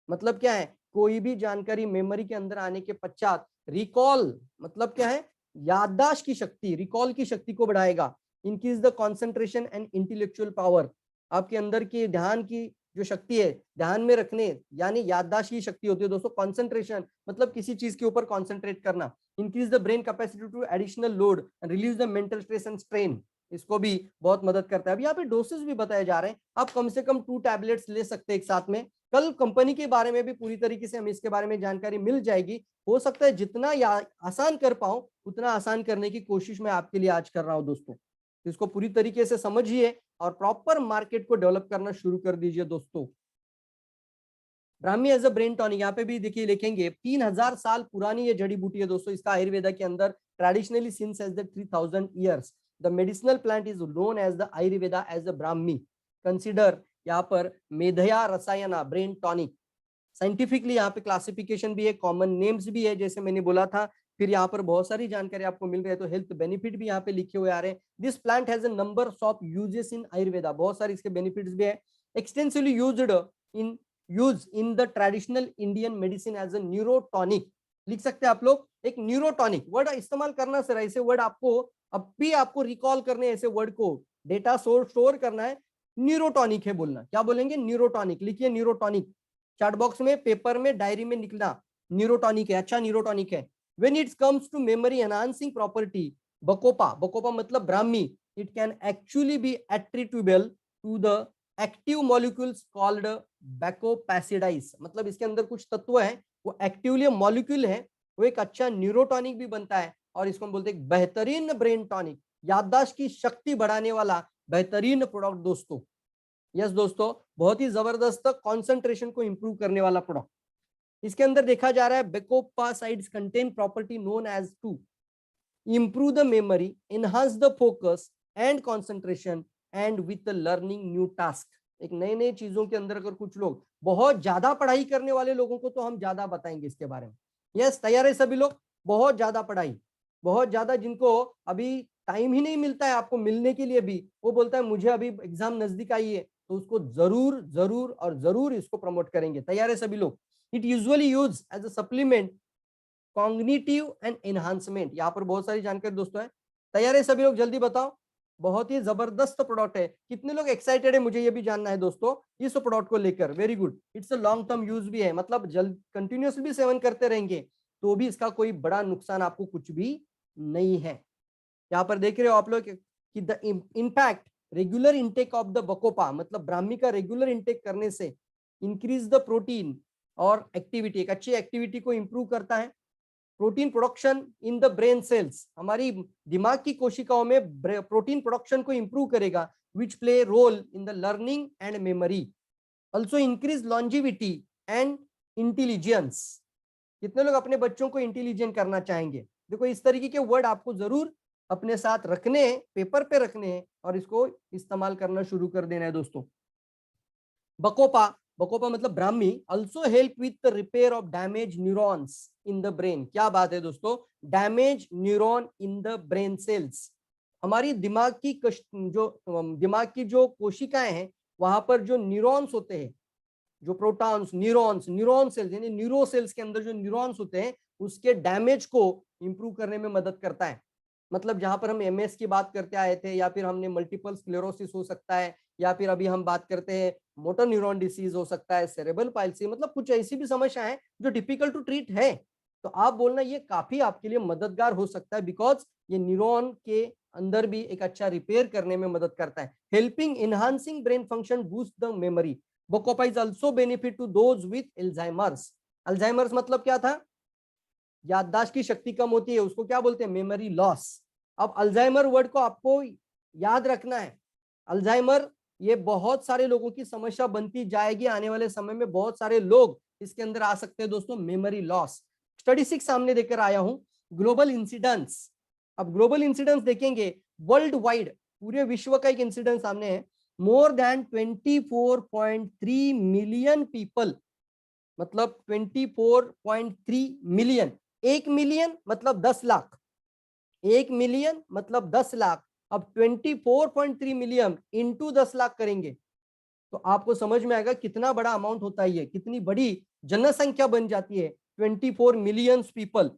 मतलब क्या है, कोई भी जानकारी मेमोरी के अंदर आने के पश्चात, रिकॉल मतलब क्या है, याददाश्त की शक्ति, रिकॉल की शक्ति को बढ़ाएगा। Increase the concentration and intellectual power, आपके अंदर की ध्यान की जो शक्ति है, ध्यान में रखने यानी याददाश्त की शक्ति होती है दोस्तों, कंसंट्रेशन मतलब किसी चीज के ऊपर कंसंट्रेट करना। Increase the brain capacity to additional load and release the mental stress and strain, इसको भी बहुत मदद करता है। अब यहाँ पे डोसेस भी बताए जा रहे हैं, आप कम से कम 2 टैबलेट्स ले सकते हैं एक साथ में। कल कंपनी के बारे में भी पूरी तरीके से हमें इसके बारे में जानकारी मिल जाएगी। हो सकता है जितना आसान कर पाऊं उतना आसान करने की कोशिश मैं आपके लिए आज कर रहा हूं दोस्तों। इसको पूरी तरीके से समझिए और प्रॉपर मार्केट को डेवलप करना शुरू कर दीजिए दोस्तों। Brahmi as a brain tonic, यहाँ पे भी देखिए लिखेंगे 3000 साल पुरानी ये जड़ी बूटी है दोस्तों, इसका आयुर्वेदा के अंदर traditionally since as the 3000 years the medicinal plant is known as the Ayurveda as the brahmi, consider यहाँ पर medhya rasayana brain tonic. Scientifically यहाँ पे क्लासिफिकेशन भी है, कॉमन नेम्स भी है जैसे मैंने बोला था, फिर यहाँ पर बहुत सारी जानकारी आपको मिल रही है, तो हेल्थ बेनिफिट भी यहाँ पे लिखे हुए आ रहे हैं। This plant has a number of uses in Ayurveda, बहुत सारे इसके बेनिफिट्स भी है। Extensively use in the traditional Indian medicine as a neurotonic, लिख सकते हैं आप लोग, एक न्यूरोटॉनिक वर्ड इस्तेमाल करना सर, ऐसे वर्ड आपको अब भी आपको रिकॉल करने, ऐसे वर्ड को डेटा स्टोर करना है, न्यूरोटॉनिक है बोलना, क्या बोलेंगे, न्यूरोटॉनिक, लिखिए न्यूरोटॉनिक, चैट बॉक्स में, पेपर में, डायरी में निकला, न्यूरोटॉनिक है, अच्छा न्यूरोटॉनिक है। When it comes to memory enhancing property, bacopa, bacopa मतलब Brahmi, it can actually be attributable to the active molecules called bacopasides, मतलब इसके अंदर कुछ तत्व है, वो एक्टिवली मॉलिक्यूल है, वो एक अच्छा न्यूरोटॉनिक भी बनता है, और इसको हम बोलते हैं बेहतरीन ब्रेन टॉनिक, याददाश्त की शक्ति बढ़ाने वाला बेहतरीन प्रोडक्ट दोस्तों। यस दोस्तों, बहुत ही जबरदस्त कंसंट्रेशन को इंप्रूव करने वाला प्रोडक्ट। इसके अंदर देखा जा रहा है bacopasides contain property known as to improve the memory, enhance the focus and concentration and with learning new task. एक नए नए चीजों के अंदर अगर कुछ लोग, बहुत ज्यादा पढ़ाई करने वाले लोगों को तो हम ज्यादा बताएंगे इसके बारे में। यस, तैयार है सभी लोग, बहुत ज्यादा पढ़ाई, बहुत ज्यादा, जिनको अभी टाइम ही नहीं मिलता है आपको मिलने के लिए भी, वो बोलता है मुझे अभी एग्जाम नजदीक आई है, तो उसको जरूर जरूर और जरूर इसको प्रमोट करेंगे। तैयार है सभी लोग? It usually use as a supplement cognitive and enhancement, यहाँ पर बहुत सारी जानकारी दोस्तों है। तैयार है सभी लोग? जल्दी बताओ, बहुत ही जबरदस्त प्रोडक्ट है। कितने लोग एक्साइटेड है, मुझे ये भी जानना है दोस्तों इस प्रोडक्ट को लेकर। Very good, it's a long term use भी है, मतलब जल्द कंटिन्यूअसली भी सेवन करते रहेंगे तो भी इसका कोई बड़ा नुकसान आपको कुछ भी नहीं है। यहाँ पर देख रहे हो आप लोग कि the impact regular intake of the bacopa, मतलब ब्राह्मी का रेगुलर इंटेक करने से इंक्रीज द प्रोटीन और एक्टिविटी, एक अच्छी एक्टिविटी को इंप्रूव करता है। Protein production in the brain cells, हमारी दिमाग की कोशिकाओं में प्रोटीन प्रोडक्शन को इंप्रूव करेगा, which play role in the learning and memory. Also increase longevity and intelligence. कितने लोग अपने बच्चों को इंटेलिजेंट करना चाहेंगे? देखो इस तरीके के वर्ड आपको जरूर अपने साथ रखने हैं, पेपर पे रखने हैं और इसको इस्तेमाल करना शुरू कर देना है दोस्तों। बकोपा, बकोपा मतलब Brahmi, also help with the repair of damage neurons in the brain. क्या बात है दोस्तों, damage neuron in the brain cells, हमारी दिमाग की जो कोशिकाएं हैं वहां पर जो न्यूरॉन्स होते हैं, जो प्रोटॉन्स, न्यूरॉन सेल्स यानी न्यूरो सेल्स के अंदर जो न्यूरॉन्स होते हैं उसके डैमेज को इंप्रूव करने में मदद करता है। मतलब जहां पर हम एमएस की बात करते आए थे, या फिर हमने मल्टीपल स्क्लेरोसिस हो सकता है, या फिर अभी हम बात करते हैं मोटर न्यूरॉन डिसीज हो सकता है, सेरेब्रल पाल्सी, मतलब कुछ ऐसी भी समस्या है जो डिफिकल्ट टू ट्रीट है, तो आप बोलना ये काफी आपके लिए मददगार हो सकता है, बिकॉज ये न्यूरॉन के अंदर भी एक अच्छा रिपेयर करने में मदद करता है। Helping enhancing brain function, boost the memory. Bocopa is also benefit to those with Alzheimer's. Alzheimer's मतलब क्या था, याददाश्त की शक्ति कम होती है, उसको क्या बोलते हैं, मेमोरी लॉस। अब अल्जाइमर वर्ड को आपको याद रखना है, अल्जाइमर ये बहुत सारे लोगों की समस्या बनती जाएगी, आने वाले समय में बहुत सारे लोग इसके अंदर आ सकते हैं दोस्तों, मेमोरी लॉस। स्टडी 6 सामने देकर आया हूं, ग्लोबल इंसिडेंस। अब ग्लोबल इंसिडेंस देखेंगे, वर्ल्ड वाइड पूरे विश्व का एक इंसिडेंट सामने है। मोर देन 24.3 मिलियन पीपल, मतलब 24.3 मिलियन, 1 मिलियन मतलब 10 लाख, 1 मिलियन मतलब 10 लाख। अब 24.3 मिलियन इंटू 10 लाख करेंगे तो आपको समझ में आएगा कितना बड़ा अमाउंट होता है, ये कितनी बड़ी जनसंख्या बन जाती है। 24 million people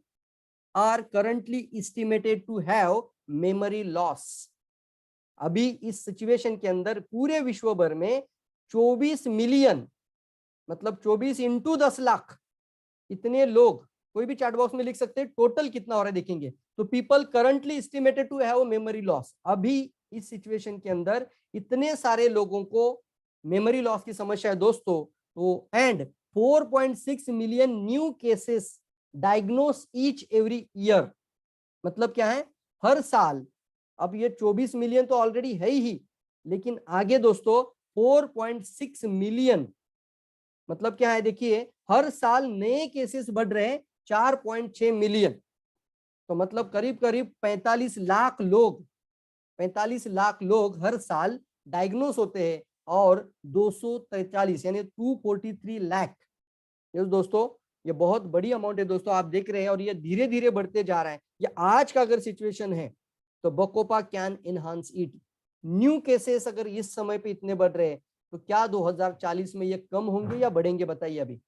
are currently estimated to have memory loss. अभी इस सिचुएशन के अंदर पूरे विश्व भर में 24 मिलियन, मतलब 24 इंटू 10 लाख, इतने लोग, कोई भी चैट बॉक्स में लिख सकते हैं टोटल कितना हो रहा है देखेंगे। तो people currently estimated to have memory loss. अभी इस सिचुएशन के अंदर इतने सारे लोगों को मेमोरी लॉस की समस्या है दोस्तों। तो and 4.6 million new cases diagnose each every year, मतलब क्या है, हर साल। अब ये 24 मिलियन तो ऑलरेडी है ही, लेकिन आगे दोस्तों 4.6 मिलियन, मतलब क्या है देखिए, हर साल नए केसेस बढ़ रहे हैं 4.6 मिलियन। तो मतलब करीब करीब 45 लाख लोग, 45 लाख लोग हर साल डायग्नोस होते हैं, और 243 यानी 243 लाख। ये दोस्तों ये बहुत बड़ी अमाउंट है दोस्तों, आप देख रहे हैं, और ये धीरे धीरे बढ़ते जा रहा है। ये आज का अगर सिचुएशन है तो bacopa can enhance it. New cases अगर इस समय पे इतने बढ़ रहे हैं तो क्या 2040 में ये कम होंगे या बढ़ेंगे, बताइए अभी।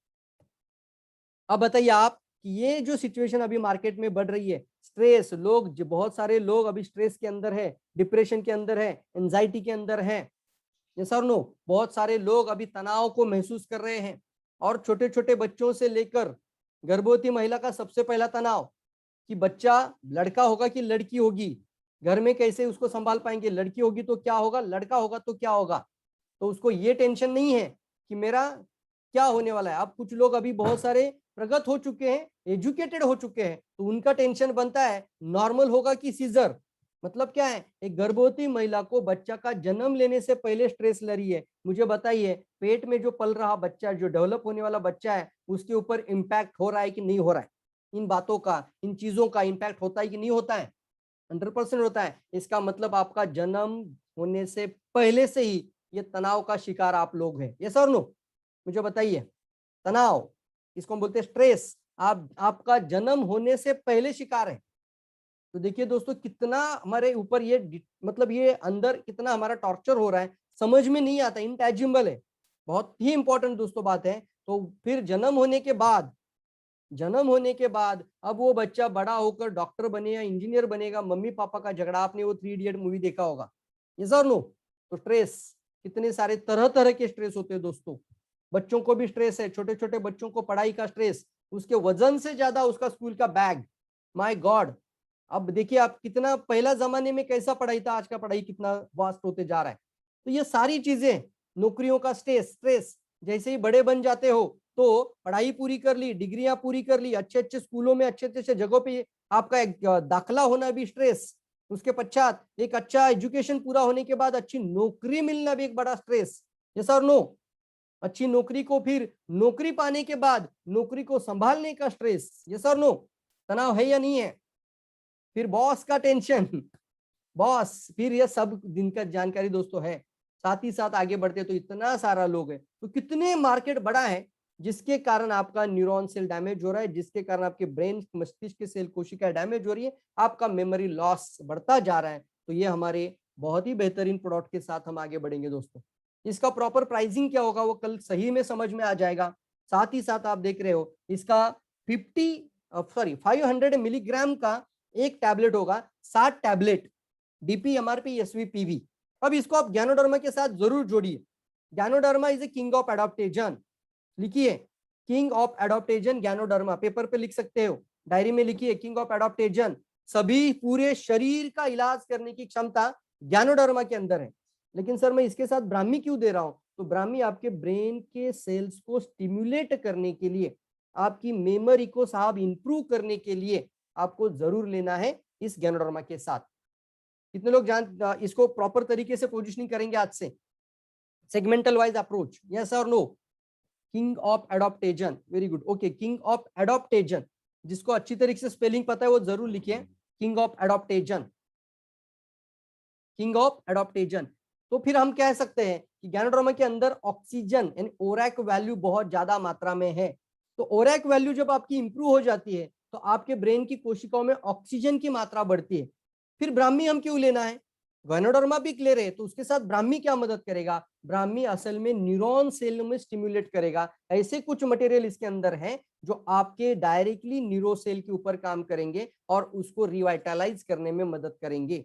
अब बताइए आप कि ये जो सिचुएशन अभी मार्केट में बढ़ रही है, स्ट्रेस, लोग जो बहुत सारे लोग अभी स्ट्रेस के अंदर है, डिप्रेशन के अंदर है, एंजाइटी के अंदर है, यस और नो, बहुत सारे लोग अभी तनाव को महसूस कर रहे हैं। और छोटे छोटे बच्चों से लेकर गर्भवती महिला का सबसे पहला तनाव कि बच्चा लड़का होगा कि लड़की होगी, घर में कैसे उसको संभाल पाएंगे, लड़की होगी तो क्या होगा, लड़का होगा तो क्या होगा। तो उसको ये टेंशन नहीं है कि मेरा क्या होने वाला है। अब कुछ लोग अभी बहुत सारे प्रगत हो चुके हैं, एजुकेटेड हो चुके हैं, तो उनका टेंशन बनता है नॉर्मल होगा कि सीजर। मतलब क्या है, एक गर्भवती महिला को बच्चा का जन्म लेने से पहले स्ट्रेस ले रही है। मुझे बताइए पेट में जो पल रहा बच्चा, जो डेवलप होने वाला बच्चा है, उसके ऊपर इम्पैक्ट हो रहा है कि नहीं हो रहा है, इन बातों का, इन चीजों का इम्पैक्ट होता है कि नहीं होता है, 100% होता है। इसका मतलब आपका जन्म होने से पहले से ही ये तनाव का शिकार आप लोग हैं, यस और नो, मुझे बताइए। तनाव, इसको हम बोलते हैं स्ट्रेस, आप आपका जन्म होने से पहले शिकार है। तो देखिए दोस्तों कितना हमारे ऊपर ये मतलब ये अंदर कितना हमारा टॉर्चर हो रहा है, समझ में नहीं आता, इनटैजिबल है। बहुत ही इंपॉर्टेंट दोस्तों बात है। तो फिर जन्म होने के बाद, जन्म होने के बाद अब वो बच्चा बड़ा होकर डॉक्टर बनेगा, इंजीनियर बनेगा, मम्मी पापा का झगड़ा, आपने वो 3 इडियट मूवी देखा होगा, यस और नो। तो स्ट्रेस, कितने सारे तरह तरह के स्ट्रेस होते हैं दोस्तों। बच्चों को भी स्ट्रेस है, छोटे छोटे बच्चों को पढ़ाई का स्ट्रेस, उसके वजन से ज्यादा उसका स्कूल का बैग, माय गॉड। अब देखिए आप कितना, पहला जमाने में कैसा पढ़ाई था, आज का पढ़ाई कितना वास्ट होते जा रहा है। तो ये सारी चीजें, नौकरियों का स्ट्रेस, स्ट्रेस, जैसे ही बड़े बन जाते हो तो पढ़ाई पूरी कर ली, डिग्रियां पूरी कर ली, अच्छे अच्छे स्कूलों में अच्छे अच्छे जगहों पे आपका एक दाखला होना भी स्ट्रेस, उसके पश्चात एक अच्छा एजुकेशन पूरा होने के बाद अच्छी नौकरी मिलना भी एक बड़ा स्ट्रेस, यस और नो। अच्छी नौकरी को फिर नौकरी पाने के बाद नौकरी को संभालने का स्ट्रेस, यस और नो, तनाव है या नहीं है। फिर बॉस का टेंशन, बॉस, फिर ये सब दिन का जानकारी दोस्तों है। साथ ही साथ आगे बढ़ते तो इतना सारा लोग है, तो कितने मार्केट बड़ा है, जिसके कारण आपका न्यूरॉन सेल डैमेज हो रहा है, जिसके कारण आपके ब्रेन, मस्तिष्क के सेल कोशिका डैमेज हो रही है, आपका मेमोरी लॉस बढ़ता जा रहा है। तो ये हमारे बहुत ही बेहतरीन प्रोडक्ट के साथ हम आगे बढ़ेंगे दोस्तों। इसका प्रॉपर प्राइसिंग क्या होगा वो कल सही में समझ में आ जाएगा। साथ ही साथ आप देख रहे हो इसका 500 मिलीग्राम का एक टैबलेट होगा, 7 टैबलेट, डीपी, एमआरपी, एसवीपीवी। अब इसको आप ज्ञानोडर्मा के साथ जरूर जोड़िए। ज्ञानोडर्मा इज ए किंग ऑफ एडॉप्टेजन, लिखिए किंग ऑफ एडॉप्टेजन ज्ञानोडर्मा, पेपर पे लिख सकते हो, डायरी में लिखिए किंग ऑफ एडॉप्टेजन। सभी पूरे शरीर का इलाज करने की क्षमता ज्ञानोडर्मा के अंदर है। लेकिन सर मैं इसके साथ ब्राह्मी क्यों दे रहा हूं, तो ब्राह्मी आपके ब्रेन के सेल्स को स्टिम्युलेट करने के लिए, आपकी मेमोरी को साहब इंप्रूव करने के लिए आपको जरूर लेना है इस ज्ञानोडर्मा के साथ। कितने लोग जान इसको प्रॉपर तरीके से पोजिशनिंग करेंगे आज से, सेगमेंटल वाइज अप्रोच, यस और no. King of adaptogen, very good, okay, king of adaptogen, जिसको अच्छी तरीके से स्पेलिंग पता है वो जरूर लिखिए, king of adaptogen. King of adaptation. तो फिर हम कह सकते हैं कि गैनोडर्मा के अंदर ऑक्सीजन यानी ओरैक वैल्यू बहुत ज्यादा मात्रा में है। तो ओरैक वैल्यू जब आपकी इंप्रूव हो जाती है तो आपके ब्रेन की कोशिकाओं में ऑक्सीजन की मात्रा बढ़ती है। फिर ब्राह्मी हम क्यों लेना है? गैनोडर्मा भी क्लियर है, तो उसके साथ ब्राह्मी क्या मदद करेगा? ब्राह्मी असल में न्यूरॉन सेल में स्टिम्युलेट करेगा। ऐसे कुछ मटेरियल इसके अंदर है जो आपके डायरेक्टली न्यूरो सेल के ऊपर काम करेंगे और उसको रिवाइटलाइज करने में मदद करेंगे।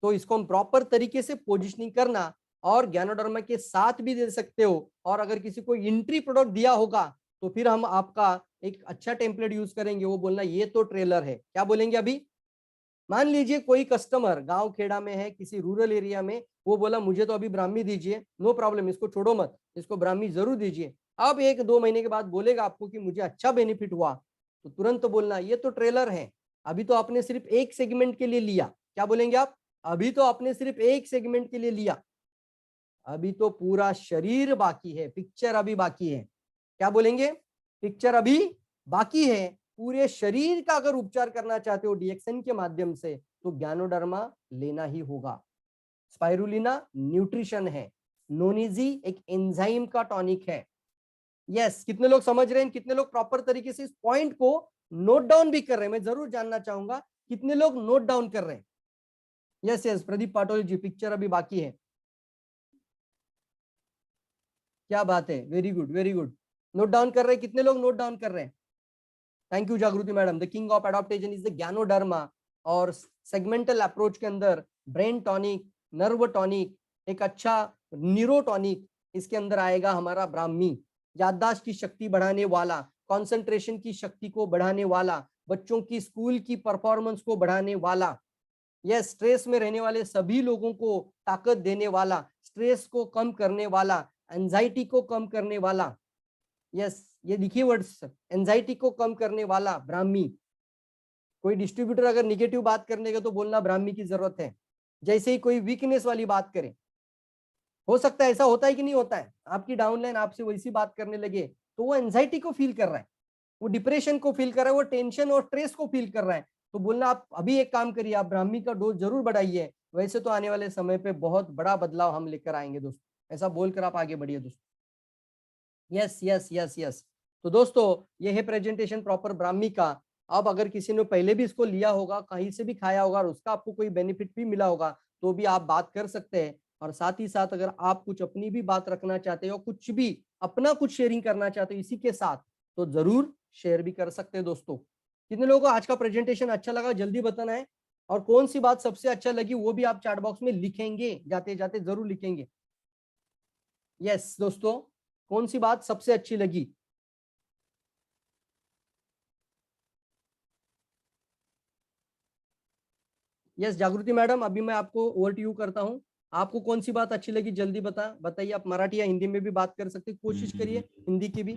तो इसको हम प्रॉपर तरीके से पोजिशनिंग करना और गैनोडर्मा के साथ भी दे सकते हो। और अगर किसी को एंट्री प्रोडक्ट दिया होगा तो फिर हम आपका एक अच्छा टेम्पलेट यूज करेंगे, वो बोलना ये तो ट्रेलर है। क्या बोलेंगे? अभी मान लीजिए कोई कस्टमर गांव खेड़ा में है, किसी रूरल एरिया में, वो बोला मुझे तो अभी ब्राह्मी दीजिए, नो प्रॉब्लम, इसको छोड़ो मत, इसको ब्राह्मी जरूर दीजिए। अब 1-2 महीने के बाद बोलेगा आपको कि मुझे अच्छा बेनिफिट हुआ, तो तुरंत बोलना ये तो ट्रेलर है, अभी तो आपने सिर्फ एक सेगमेंट के लिए लिया। क्या बोलेंगे आप? अभी तो आपने सिर्फ एक सेगमेंट के लिए लिया, अभी तो पूरा शरीर बाकी है, पिक्चर अभी बाकी है। क्या बोलेंगे? पिक्चर अभी बाकी है। पूरे शरीर का अगर उपचार करना चाहते हो डीएक्सन के माध्यम से तो गैनोडर्मा लेना ही होगा। स्पाइरुलिना न्यूट्रिशन है, नोनिजी एक एंजाइम का टॉनिक है। यस, कितने लोग समझ रहे हैं? कितने लोग प्रॉपर तरीके से इस पॉइंट को नोट डाउन भी कर रहे हैं? मैं जरूर जानना चाहूंगा कितने लोग नोट डाउन कर रहे हैं। यस यस, प्रदीप पाटोल जी, पिक्चर अभी बाकी है। क्या बात है, very good very good. Note down कर रहे हैं? कितने लोग नोट डाउन कर रहे हैं? थैंक यू जागृति madam. The king of adaptation is the ganoderma. और सेगमेंटल अप्रोच के अंदर ब्रेन टॉनिक, नर्व टॉनिक, एक अच्छा न्यूरो टॉनिक इसके अंदर आएगा हमारा ब्राह्मी। याददाश्त की शक्ति बढ़ाने वाला, कंसंट्रेशन की शक्ति को बढ़ाने वाला, बच्चों की स्कूल की परफॉर्मेंस को बढ़ाने वाला, यह स्ट्रेस में रहने वाले सभी लोगों को ताकत देने वाला, स्ट्रेस को कम करने वाला, एंजाइटी को कम करने वाला। यस, ये लिखिए वर्ड्स, एंजाइटी को कम करने वाला ब्राह्मी। कोई डिस्ट्रीब्यूटर अगर निगेटिव बात करने का तो बोलना ब्राह्मी की जरूरत है। जैसे ही कोई वीकनेस वाली बात करे, हो सकता है ऐसा होता है कि नहीं होता है, आपकी डाउनलाइन आपसे वैसी बात करने लगे तो वो एंजाइटी को फील कर रहा है, वो डिप्रेशन को फील कर रहा है, वो टेंशन और स्ट्रेस को फील कर रहा है, तो बोलना आप अभी एक काम करिए, आप ब्राह्मी का डोज जरूर बढ़ाइए, वैसे तो आने वाले समय पे बहुत बड़ा बदलाव हम लेकर आएंगे दोस्तों। ऐसा बोलकर आप आगे बढ़िए दोस्तों। Yes yes yes yes. तो दोस्तों ये है प्रेजेंटेशन प्रॉपर ब्राह्मी का। अब अगर किसी ने पहले भी इसको लिया होगा, कहीं से भी खाया होगा और उसका आपको कोई बेनिफिट भी मिला होगा तो भी आप बात कर सकते हैं। और साथ ही साथ अगर आप कुछ अपनी भी बात रखना चाहते हो, कुछ भी अपना कुछ शेयरिंग करना चाहते हो इसी के साथ, तो जरूर शेयर भी कर सकते हैं दोस्तों। कितने लोगों को आज का प्रेजेंटेशन अच्छा लगा जल्दी बताना है, और कौन सी बात सबसे अच्छा लगी वो भी आप चैट बॉक्स में लिखेंगे, जाते जाते जरूर लिखेंगे। यस दोस्तों, कौन सी बात सबसे अच्छी लगी? यस जागृति मैडम, अभी मैं आपको ओवर टू यू करता हूँ। आपको कौन सी बात अच्छी लगी जल्दी बताइए। आप मराठी या हिंदी में भी बात कर सकते हैं, कोशिश करिए हिंदी की भी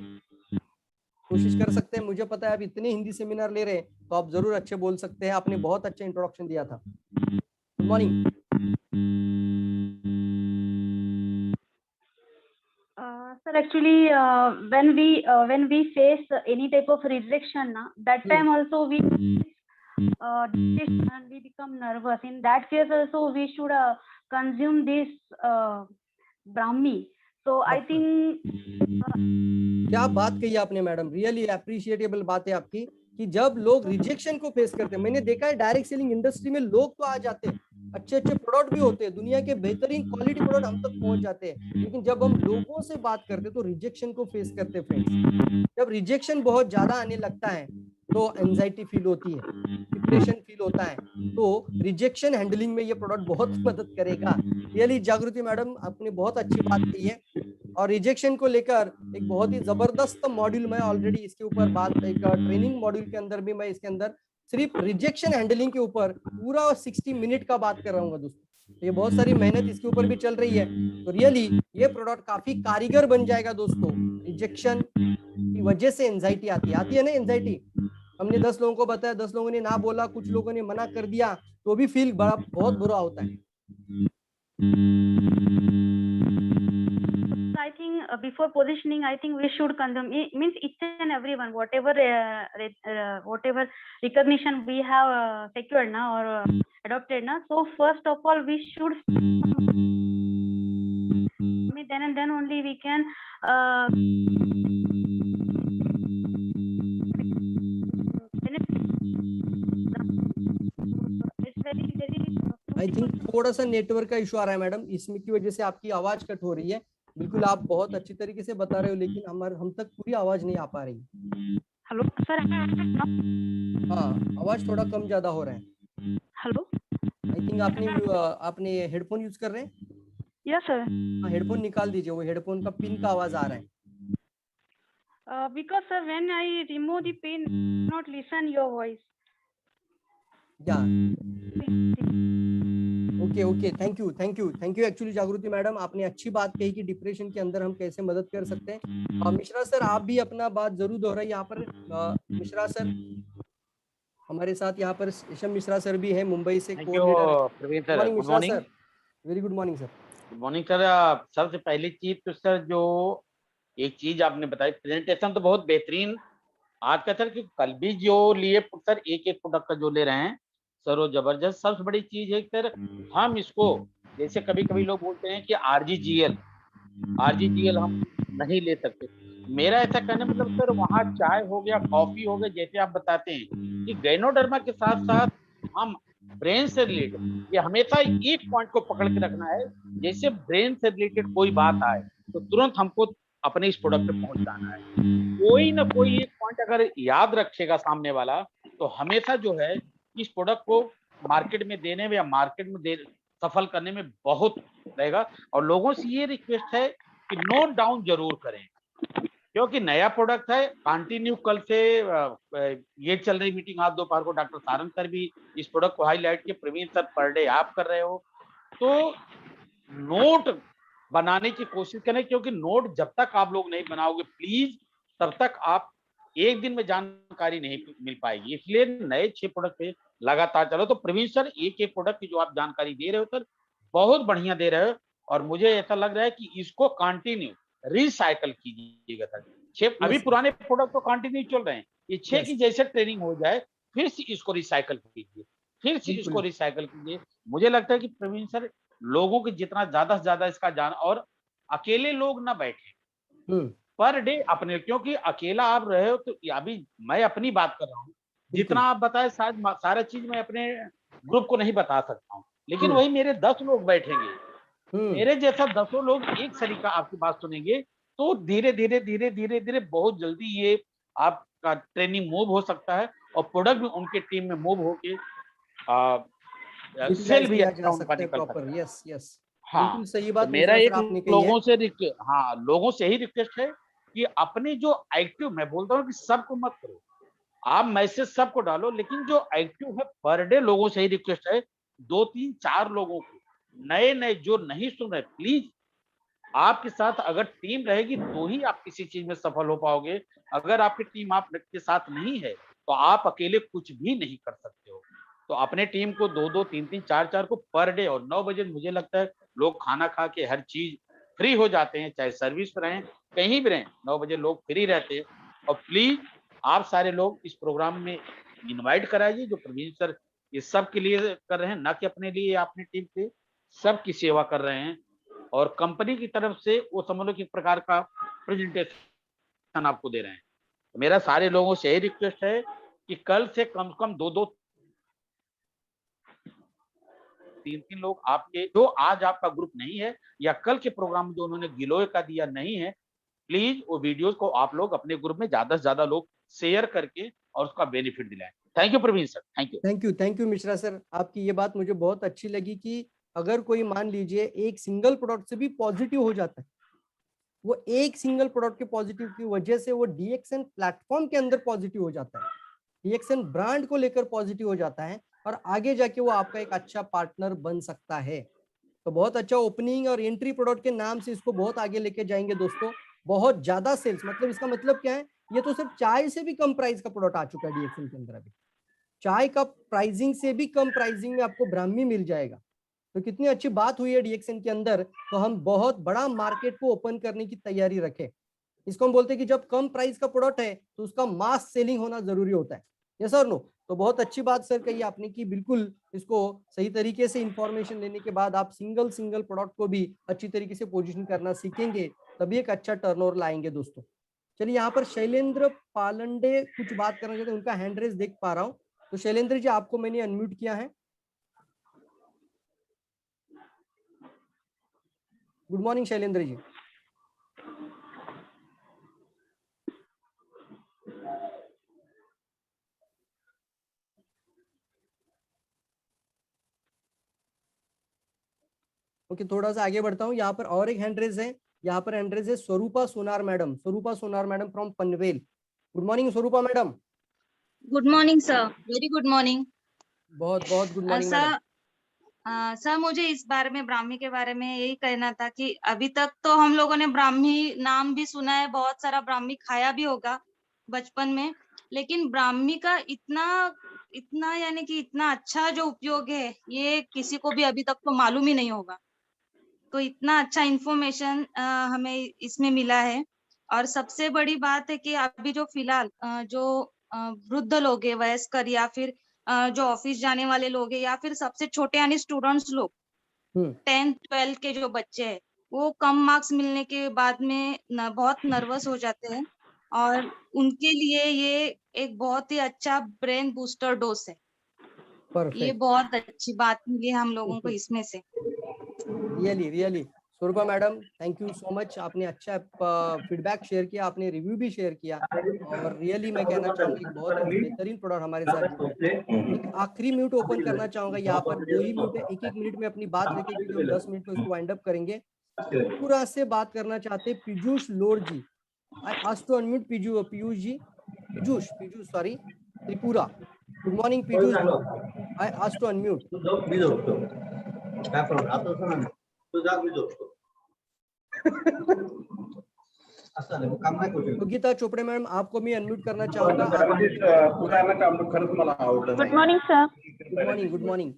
कोशिश कर सकते हैं। मुझे पता है आप इतने हिंदी सेमिनार ले रहे हैं तो आप जरूर अच्छे बोल सकते हैं, आपने बहुत अच्छा इंट्रोडक्शन दिया था। Good morning. Sir, actually, when we face any type of rejection, that time also we and we become nervous. In that case, also we should consume this Brahmi. So I think क्या बात कही आपने madam, really appreciable बात है आपकी कि जब लोग रिजेक्शन को फेस करते हैं, मैंने देखा है डायरेक्ट सेलिंग इंडस्ट्री में लोग तो आ जाते हैं, अच्छे अच्छे प्रोडक्ट भी होते हैं, दुनिया के बेहतरीन क्वालिटी प्रोडक्ट हम तक पहुंच जाते हैं, लेकिन जब हम लोगों से बात करते तो रिजेक्शन को फेस करते हैं फ्रेंड्स। जब रिजेक्शन बहुत ज्यादा आने लगता है तो एंजाइटी फील होती है, डिप्रेशन फील होता है, तो रिजेक्शन हैंडलिंग में ये प्रोडक्ट बहुत मदद करेगा। रियली जागृति मैडम आपने बहुत अच्छी बात कही है। और रिजेक्शन को लेकर एक बहुत ही जबरदस्त मॉड्यूल मैं ऑलरेडी इसके ऊपर बात, एक ट्रेनिंग मॉड्यूल के अंदर भी मैं इसके अंदर सिर्फ रिजेक्शन हैंडलिंग के ऊपर पूरा 60 मिनट का बात कर रहा हूँ दोस्तों। ये बहुत सारी मेहनत इसके ऊपर भी चल रही है, तो रियली ये प्रोडक्ट काफी कारीगर बन जाएगा दोस्तों। रिजेक्शन की वजह से एंजाइटी आती है ना, एंजाइटी हमने 10 लोगों को बताया, 10 लोगों ने ना बोला, कुछ लोगों ने मना कर दिया, तो भी फील बहुत बुरा होता है। I think before positioning, I think we should consume. It means each and everyone, whatever recognition we have secured now or adopted now. So first of all, we should. Then and then only we can. It's very very. I think थोड़ा सा network का issue आ रहा है madam, इसमें की वजह से आपकी आवाज कट हो रही है। बिल्कुल आप बहुत अच्छी तरीके से बता रहे हो, लेकिन हम तक पूरी आवाज नहीं आ पा रही। Hello sir. हाँ, आवाज थोड़ा कम ज्यादा हो रहा है। हेलो। आई थिंक आपने हेडफोन यूज कर रहे हैं? Yes sir. हाँ, हेडफोन निकाल दीजिए, वो हेडफोन का पिन का आवाज आ रहा है। Because sir, when I remove the pin, not listen your voice. या ओके, थैंक यू एक्चुअली जागृति मैडम, आपने अच्छी बात कही कि डिप्रेशन के अंदर हम कैसे मदद कर सकते हैं। मिश्रा सर, आप भी अपना बात जरूर दोहराइए यहाँ पर। मिश्रा सर हमारे साथ यहाँ पर शेषम मिश्रा सर भी है, मुंबई से coordinator. Good morning sir. Very good morning sir. Good morning sir. सबसे पहली चीज तो सर, जो एक चीज आपने बताई, प्रेजेंटेशन तो बहुत बेहतरीन आज का सर, कि कल भी जो लिए सर एक प्रोडक्ट का जो ले रहे हैं सर, वो जबरदस्त। सबसे बड़ी चीज है सर, हम इसको जैसे कभी कभी लोग बोलते हैं कि आरजीजीएल हम नहीं ले सकते। मेरा ऐसा कहना मतलब सर, वहाँ चाय हो गया, कॉफी हो गया, जैसे आप बताते हैं कि गैनोडर्मा के साथ साथ हम ब्रेन से रिलेटेड, ये हमेशा एक पॉइंट को पकड़ के रखना है। जैसे ब्रेन से रिलेटेड कोई बात आए तो तुरंत हमको अपने इस प्रोडक्ट पे पहुंचाना है। कोई ना कोई एक पॉइंट अगर याद रखेगा सामने वाला, तो हमेशा जो है इस प्रोडक्ट को मार्केट में देने में या मार्केट में सफल करने में बहुत रहेगा। और लोगों से ये रिक्वेस्ट है कि नोट डाउन जरूर करें, क्योंकि नया प्रोडक्ट है। कंटिन्यू कल से ये चल रही मीटिंग, आज दोपहर को डॉक्टर सारंग सर भी इस प्रोडक्ट को हाईलाइट किए, प्रवीण सर पर डे आप कर रहे हो, तो नोट बनाने की कोशिश करें, क्योंकि नोट जब तक आप लोग नहीं बनाओगे प्लीज, तब तक आप एक दिन में जानकारी नहीं मिल पाएगी। इसलिए नए 6 प्रोडक्ट पे लगातार चलो। तो प्रवीण सर, एक प्रोडक्ट की जो आप जानकारी दे रहे हो सर, बहुत बढ़िया दे रहे हो, और मुझे ऐसा लग रहा है कि इसको कंटिन्यू रिसाइकल कीजिएगा सर। 6 अभी पुराने प्रोडक्ट तो कंटिन्यू चल रहे हैं, ये 6 की जैसे ट्रेनिंग हो जाए, फिर से इसको रिसाइकल कीजिए, फिर से इसको रिसाइकल कीजिए। मुझे लगता है कि प्रवीण सर, लोगों की जितना ज्यादा से ज्यादा इसका जान, और अकेले लोग ना बैठे पर डे अपने, क्योंकि अकेला आप रहे हो तो अभी मैं अपनी बात कर रहा हूँ, जितना आप बताए शायद सारा चीज मैं अपने ग्रुप को नहीं बता सकता हूँ, लेकिन वही मेरे 10 लोग बैठेंगे, मेरे जैसा 10 लोग एक सरीका आपकी बात सुनेंगे, तो धीरे धीरे बहुत जल्दी ये आपका ट्रेनिंग मूव हो सकता है, और प्रोडक्ट भी उनके टीम में मूव होके सेल भी अच्छा उनका निकल सकता है। यस हाँ, सही बात। तो मेरा एक लोगों से यही रिक्वेस्ट है कि अपने जो एक्टिव, मैं बोलता हूँ कि सबको मत करो, आप मैसेज सबको डालो, लेकिन जो एक्टिव है पर डे लोगों से ही रिक्वेस्ट है, 2 3 4 लोगों को, नए जो नहीं सुन रहे, प्लीज आपके साथ अगर टीम रहेगी तो ही आप किसी चीज में सफल हो पाओगे। अगर आपकी टीम आपके साथ नहीं है तो आप अकेले कुछ भी नहीं कर सकते हो। तो अपने टीम को 2 3 4 4 को पर डे, और 9 बजे मुझे लगता है लोग खाना खा के हर चीज फ्री हो जाते हैं, चाहे सर्विस पर रहें कहीं भी रहें, 9 बजे लोग फ्री रहते हैं। और प्लीज आप सारे लोग इस प्रोग्राम में इनवाइट कराइए, जो प्रवीण सर ये सब के लिए कर रहे हैं, ना कि अपने लिए, अपनी टीम के सबकी सेवा कर रहे हैं, और कंपनी की तरफ से वो समझ लो कि एक प्रकार का प्रेजेंटेशन आपको दे रहे हैं। तो मेरा सारे लोगों से यही रिक्वेस्ट है कि कल से कम 2 3 लोग आपके, जो आज आपका ग्रुप नहीं है या कल के प्रोग्राम जो उन्होंने गिलोय का दिया नहीं है, प्लीज वो वीडियोस को आप लोग अपने ग्रुप में ज्यादा से ज्यादा लोग शेयर करके और उसका बेनिफिट दिलाएं। Thank you Praveen sir, thank you Mishra sir. आपकी ये बात मुझे बहुत अच्छी लगी कि अगर कोई मान लीजिए एक सिंगल प्रोडक्ट से भी पॉजिटिव हो जाता है, वो एक सिंगल प्रोडक्ट के पॉजिटिव की वजह से वो डीएक्सएन प्लेटफॉर्म के अंदर पॉजिटिव हो जाता है, डीएक्सएन ब्रांड को लेकर पॉजिटिव हो जाता है, और आगे जाके वो आपका एक अच्छा पार्टनर बन सकता है। तो बहुत अच्छा ओपनिंग और एंट्री प्रोडक्ट के नाम से इसको बहुत आगे लेके जाएंगे दोस्तों। बहुत ज्यादा सेल्स, मतलब इसका मतलब क्या है, ये तो सिर्फ चाय से भी कम प्राइस का प्रोडक्ट आ चुका है डीएक्सएन के अंदर। अभी चाय का प्राइसिंग से भी कम प्राइसिंग में आपको ब्राह्मी मिल जाएगा। तो कितनी अच्छी बात हुई है डीएक्सएन के अंदर, तो हम बहुत बड़ा मार्केट को ओपन करने की तैयारी रखें। इसको हम बोलते हैं कि जब कम प्राइस का प्रोडक्ट है तो उसका मास सेलिंग होना जरूरी होता है। यस और नो? तो बहुत अच्छी बात सर कही आपने कि बिल्कुल इसको सही तरीके से इंफॉर्मेशन लेने के बाद आप सिंगल प्रोडक्ट को भी अच्छी तरीके से पोजीशन करना सीखेंगे, तभी एक अच्छा टर्नओवर लाएंगे दोस्तों। चलिए, यहाँ पर शैलेंद्र पालंडे कुछ बात करना चाहते हैं, उनका हैंड रेज देख पा रहा हूँ। तो शैलेंद्र जी, आपको मैंने अनम्यूट किया है। Good morning Shailendra ji. Okay, थोड़ा सा आगे बढ़ता हूँ। यहाँ पर और एक हैंड रेज है, यहाँ पर हैंड रेज है स्वरूपा Sonar madam, Swarupa Sonar madam from Panvel. Good morning Swarupa madam. Good morning sir, very good morning. बहुत बहुत गुड मॉर्निंग मैडम। सर मुझे इस बारे में ब्राह्मी के बारे में यही कहना था कि अभी तक तो हम लोगों ने ब्राह्मी नाम भी सुना है, बहुत सारा ब्राह्मी खाया भी होगा बचपन में, लेकिन ब्राह्मी का इतना इतना यानी कि इतना अच्छा जो उपयोग है ये किसी को भी अभी तक तो मालूम ही नहीं होगा। तो इतना अच्छा इंफॉर्मेशन हमें इसमें मिला है। और सबसे बड़ी बात है कि अभी जो फिलहाल जो वृद्ध लोग हैं, वयस्कर या फिर जो ऑफिस जाने वाले लोग हैं या फिर सबसे छोटे यानी स्टूडेंट्स लोग, 10th-12th के जो बच्चे हैं, वो कम मार्क्स मिलने के बाद में बहुत नर्वस हो जाते हैं और उनके लिए ये एक बहुत ही अच्छा ब्रेन बूस्टर डोज है। ये परफेक्ट, बहुत अच्छी बात मिली है हम लोगों को इसमें से। Really Swarupa madam, thank you so much. आपने अच्छा फीडबैक शेयर किया, आपने रिव्यू भी शेयर किया, और रियली मैं कहना चाहूंगा एक बहुत ही बेहतरीन प्रोडक्ट हमारे साथ जुड़ा है। एक आखिरी म्यूट ओपन करना चाहूंगा, यहाँ पर 2 ही म्यूट है, एक मिनट में अपनी बात रखें क्योंकि हम 10 मिनट में इसको वाइंड अप करेंगे। त्रिपुरा से बात करना चाहते Piyush Lor ji. I ask to unmute Piyush ji, Piyush sorry, Tripura. Good morning Piyush, I ask to unmute. Geeta Chopde ma'am, आपको मैं अनम्यूट करना चाहूंगा। Good morning sir. Good morning.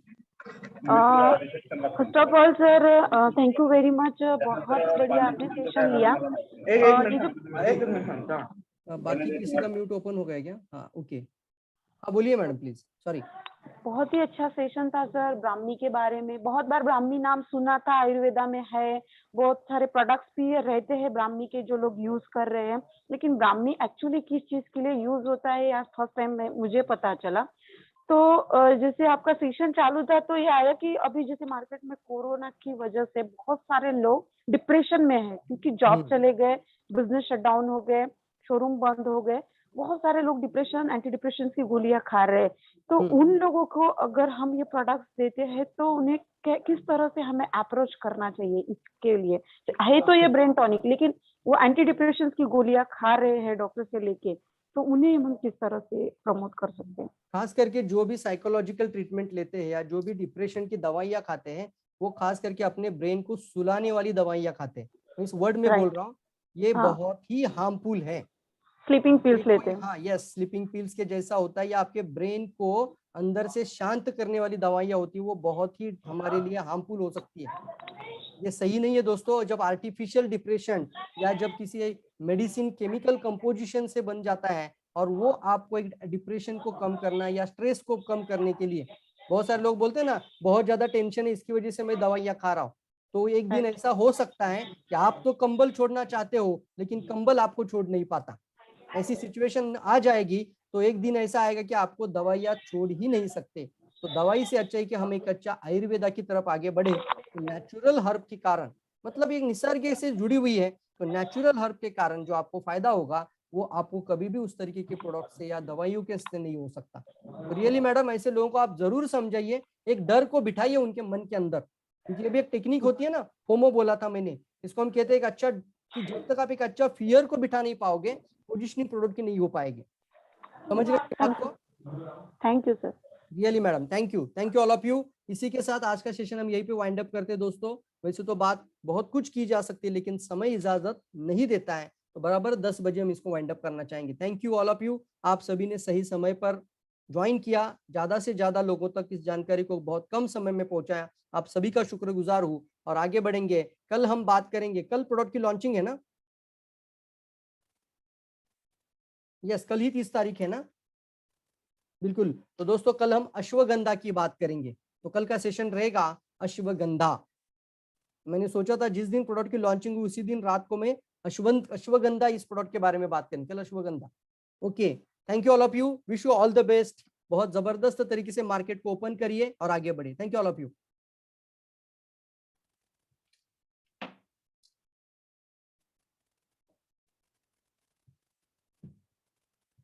First of all sir, thank you very much, बहुत बढ़िया आपने सेशन लिया। बाकी किसी का म्यूट ओपन हो गया क्या? हाँ ओके, हाँ बोलिए मैडम प्लीज, सॉरी। बहुत ही अच्छा सेशन था सर। ब्राह्मी के बारे में बहुत बार ब्राह्मी नाम सुना था, आयुर्वेदा में है, बहुत सारे प्रोडक्ट्स भी रहते हैं ब्राह्मी के जो लोग यूज कर रहे हैं, लेकिन ब्राह्मी एक्चुअली किस चीज के लिए यूज होता है यार फर्स्ट टाइम मुझे पता चला। तो जैसे आपका सेशन चालू था तो ये आया कि अभी जैसे मार्केट में कोरोना की वजह से बहुत सारे लोग डिप्रेशन में हैं, क्योंकि जॉब चले गए, बिजनेस शटडाउन हो गए, शोरूम बंद हो गए, बहुत सारे लोग डिप्रेशन, एंटी डिप्रेशन की गोलियां खा रहे हैं। तो उन लोगों को अगर हम ये प्रोडक्ट्स देते हैं तो उन्हें किस तरह से हमें अप्रोच करना चाहिए इसके लिए? है तो ये ब्रेन टॉनिक, लेकिन वो एंटी डिप्रेशन की गोलियां खा रहे हैं डॉक्टर से लेके, तो उन्हें हम किस तरह से प्रमोट कर सकते हैं? खास करके जो भी साइकोलॉजिकल ट्रीटमेंट लेते हैं या जो भी डिप्रेशन की दवाइयाँ खाते हैं, वो खास करके अपने ब्रेन को सुलाने वाली दवाइयाँ खाते हैं। इस वर्ड में बोल रहा हूँ, ये बहुत ही हार्मफुल है। स्लीपिंग पिल्स लेते हैं। हाँ यस, स्लीपिंग पिल्स के जैसा होता है, ये आपके ब्रेन को अंदर से शांत करने वाली दवाइयाँ होती है, वो बहुत ही हमारे लिए हार्मफुल हो सकती है। ये सही नहीं है दोस्तों। जब आर्टिफिशियल डिप्रेशन या जब किसी मेडिसिन केमिकल कंपोजिशन से बन जाता है और वो आपको एक डिप्रेशन को कम करना या स्ट्रेस को कम करने के लिए, बहुत सारे लोग बोलते हैं ना बहुत ज्यादा टेंशन है इसकी वजह से मैं दवाइयाँ खा रहा हूँ, तो एक दिन ऐसा हो सकता है कि आप तो कंबल छोड़ना चाहते हो लेकिन कंबल आपको छोड़ नहीं पाता। ऐसी सिचुएशन आ जाएगी तो एक दिन ऐसा आएगा कि आपको दवाइयाँ छोड़ ही नहीं सकते। तो दवाई से अच्छा है कि हम एक अच्छा आयुर्वेदा की तरफ आगे बढ़े। तो नेचुरल हर्ब के कारण, मतलब एक निसर्ग से जुड़ी हुई है, तो नेचुरल हर्ब के कारण जो आपको फायदा होगा वो आपको कभी भी उस तरीके के प्रोडक्ट से या दवाइयों के से नहीं हो सकता। तो रियली मैडम, ऐसे लोगों को आप जरूर समझाइए, एक डर को बिठाइए उनके मन के अंदर, क्योंकि ये भी एक टेक्निक होती है ना, फोमो बोला था मैंने, इसको हम कहते हैं एक अच्छा, कि जब तक आप एक अच्छा फियर को बिठा नहीं पाओगे पोजिशनिंग प्रोडक्ट की नहीं हो पाएगी। समझ रहे बात को? Thank you sir. Really madam, thank you all of you. इसी के साथ आज का सेशन हम यहीं पे वाइंड अप करते हैं दोस्तों। वैसे तो बात बहुत कुछ की जा सकती है लेकिन समय इजाजत नहीं देता है, तो बराबर 10 बजे हम इसको वाइंड अप करना चाहेंगे। Thank you all of you. आप सभी ने सही समय पर ज्वाइन किया, ज्यादा से ज्यादा लोगों तक इस जानकारी को बहुत कम समय में पहुंचाया, आप सभी का शुक्रगुजार हूँ। और आगे बढ़ेंगे, कल हम बात करेंगे, कल प्रोडक्ट की लॉन्चिंग है ना? यस, कल ही 30 तारीख है ना? बिल्कुल। तो दोस्तों कल हम अश्वगंधा की बात करेंगे, तो कल का सेशन रहेगा अश्वगंधा। मैंने सोचा था जिस दिन प्रोडक्ट की लॉन्चिंग हुई उसी दिन रात को मैं अश्वगंधा इस प्रोडक्ट के बारे में बात करेंगे, कल ashwagandha. Okay, thank you all of you, wish you all the best. बहुत जबरदस्त तरीके से मार्केट को ओपन करिए और आगे बढ़िए। Thank you all of you.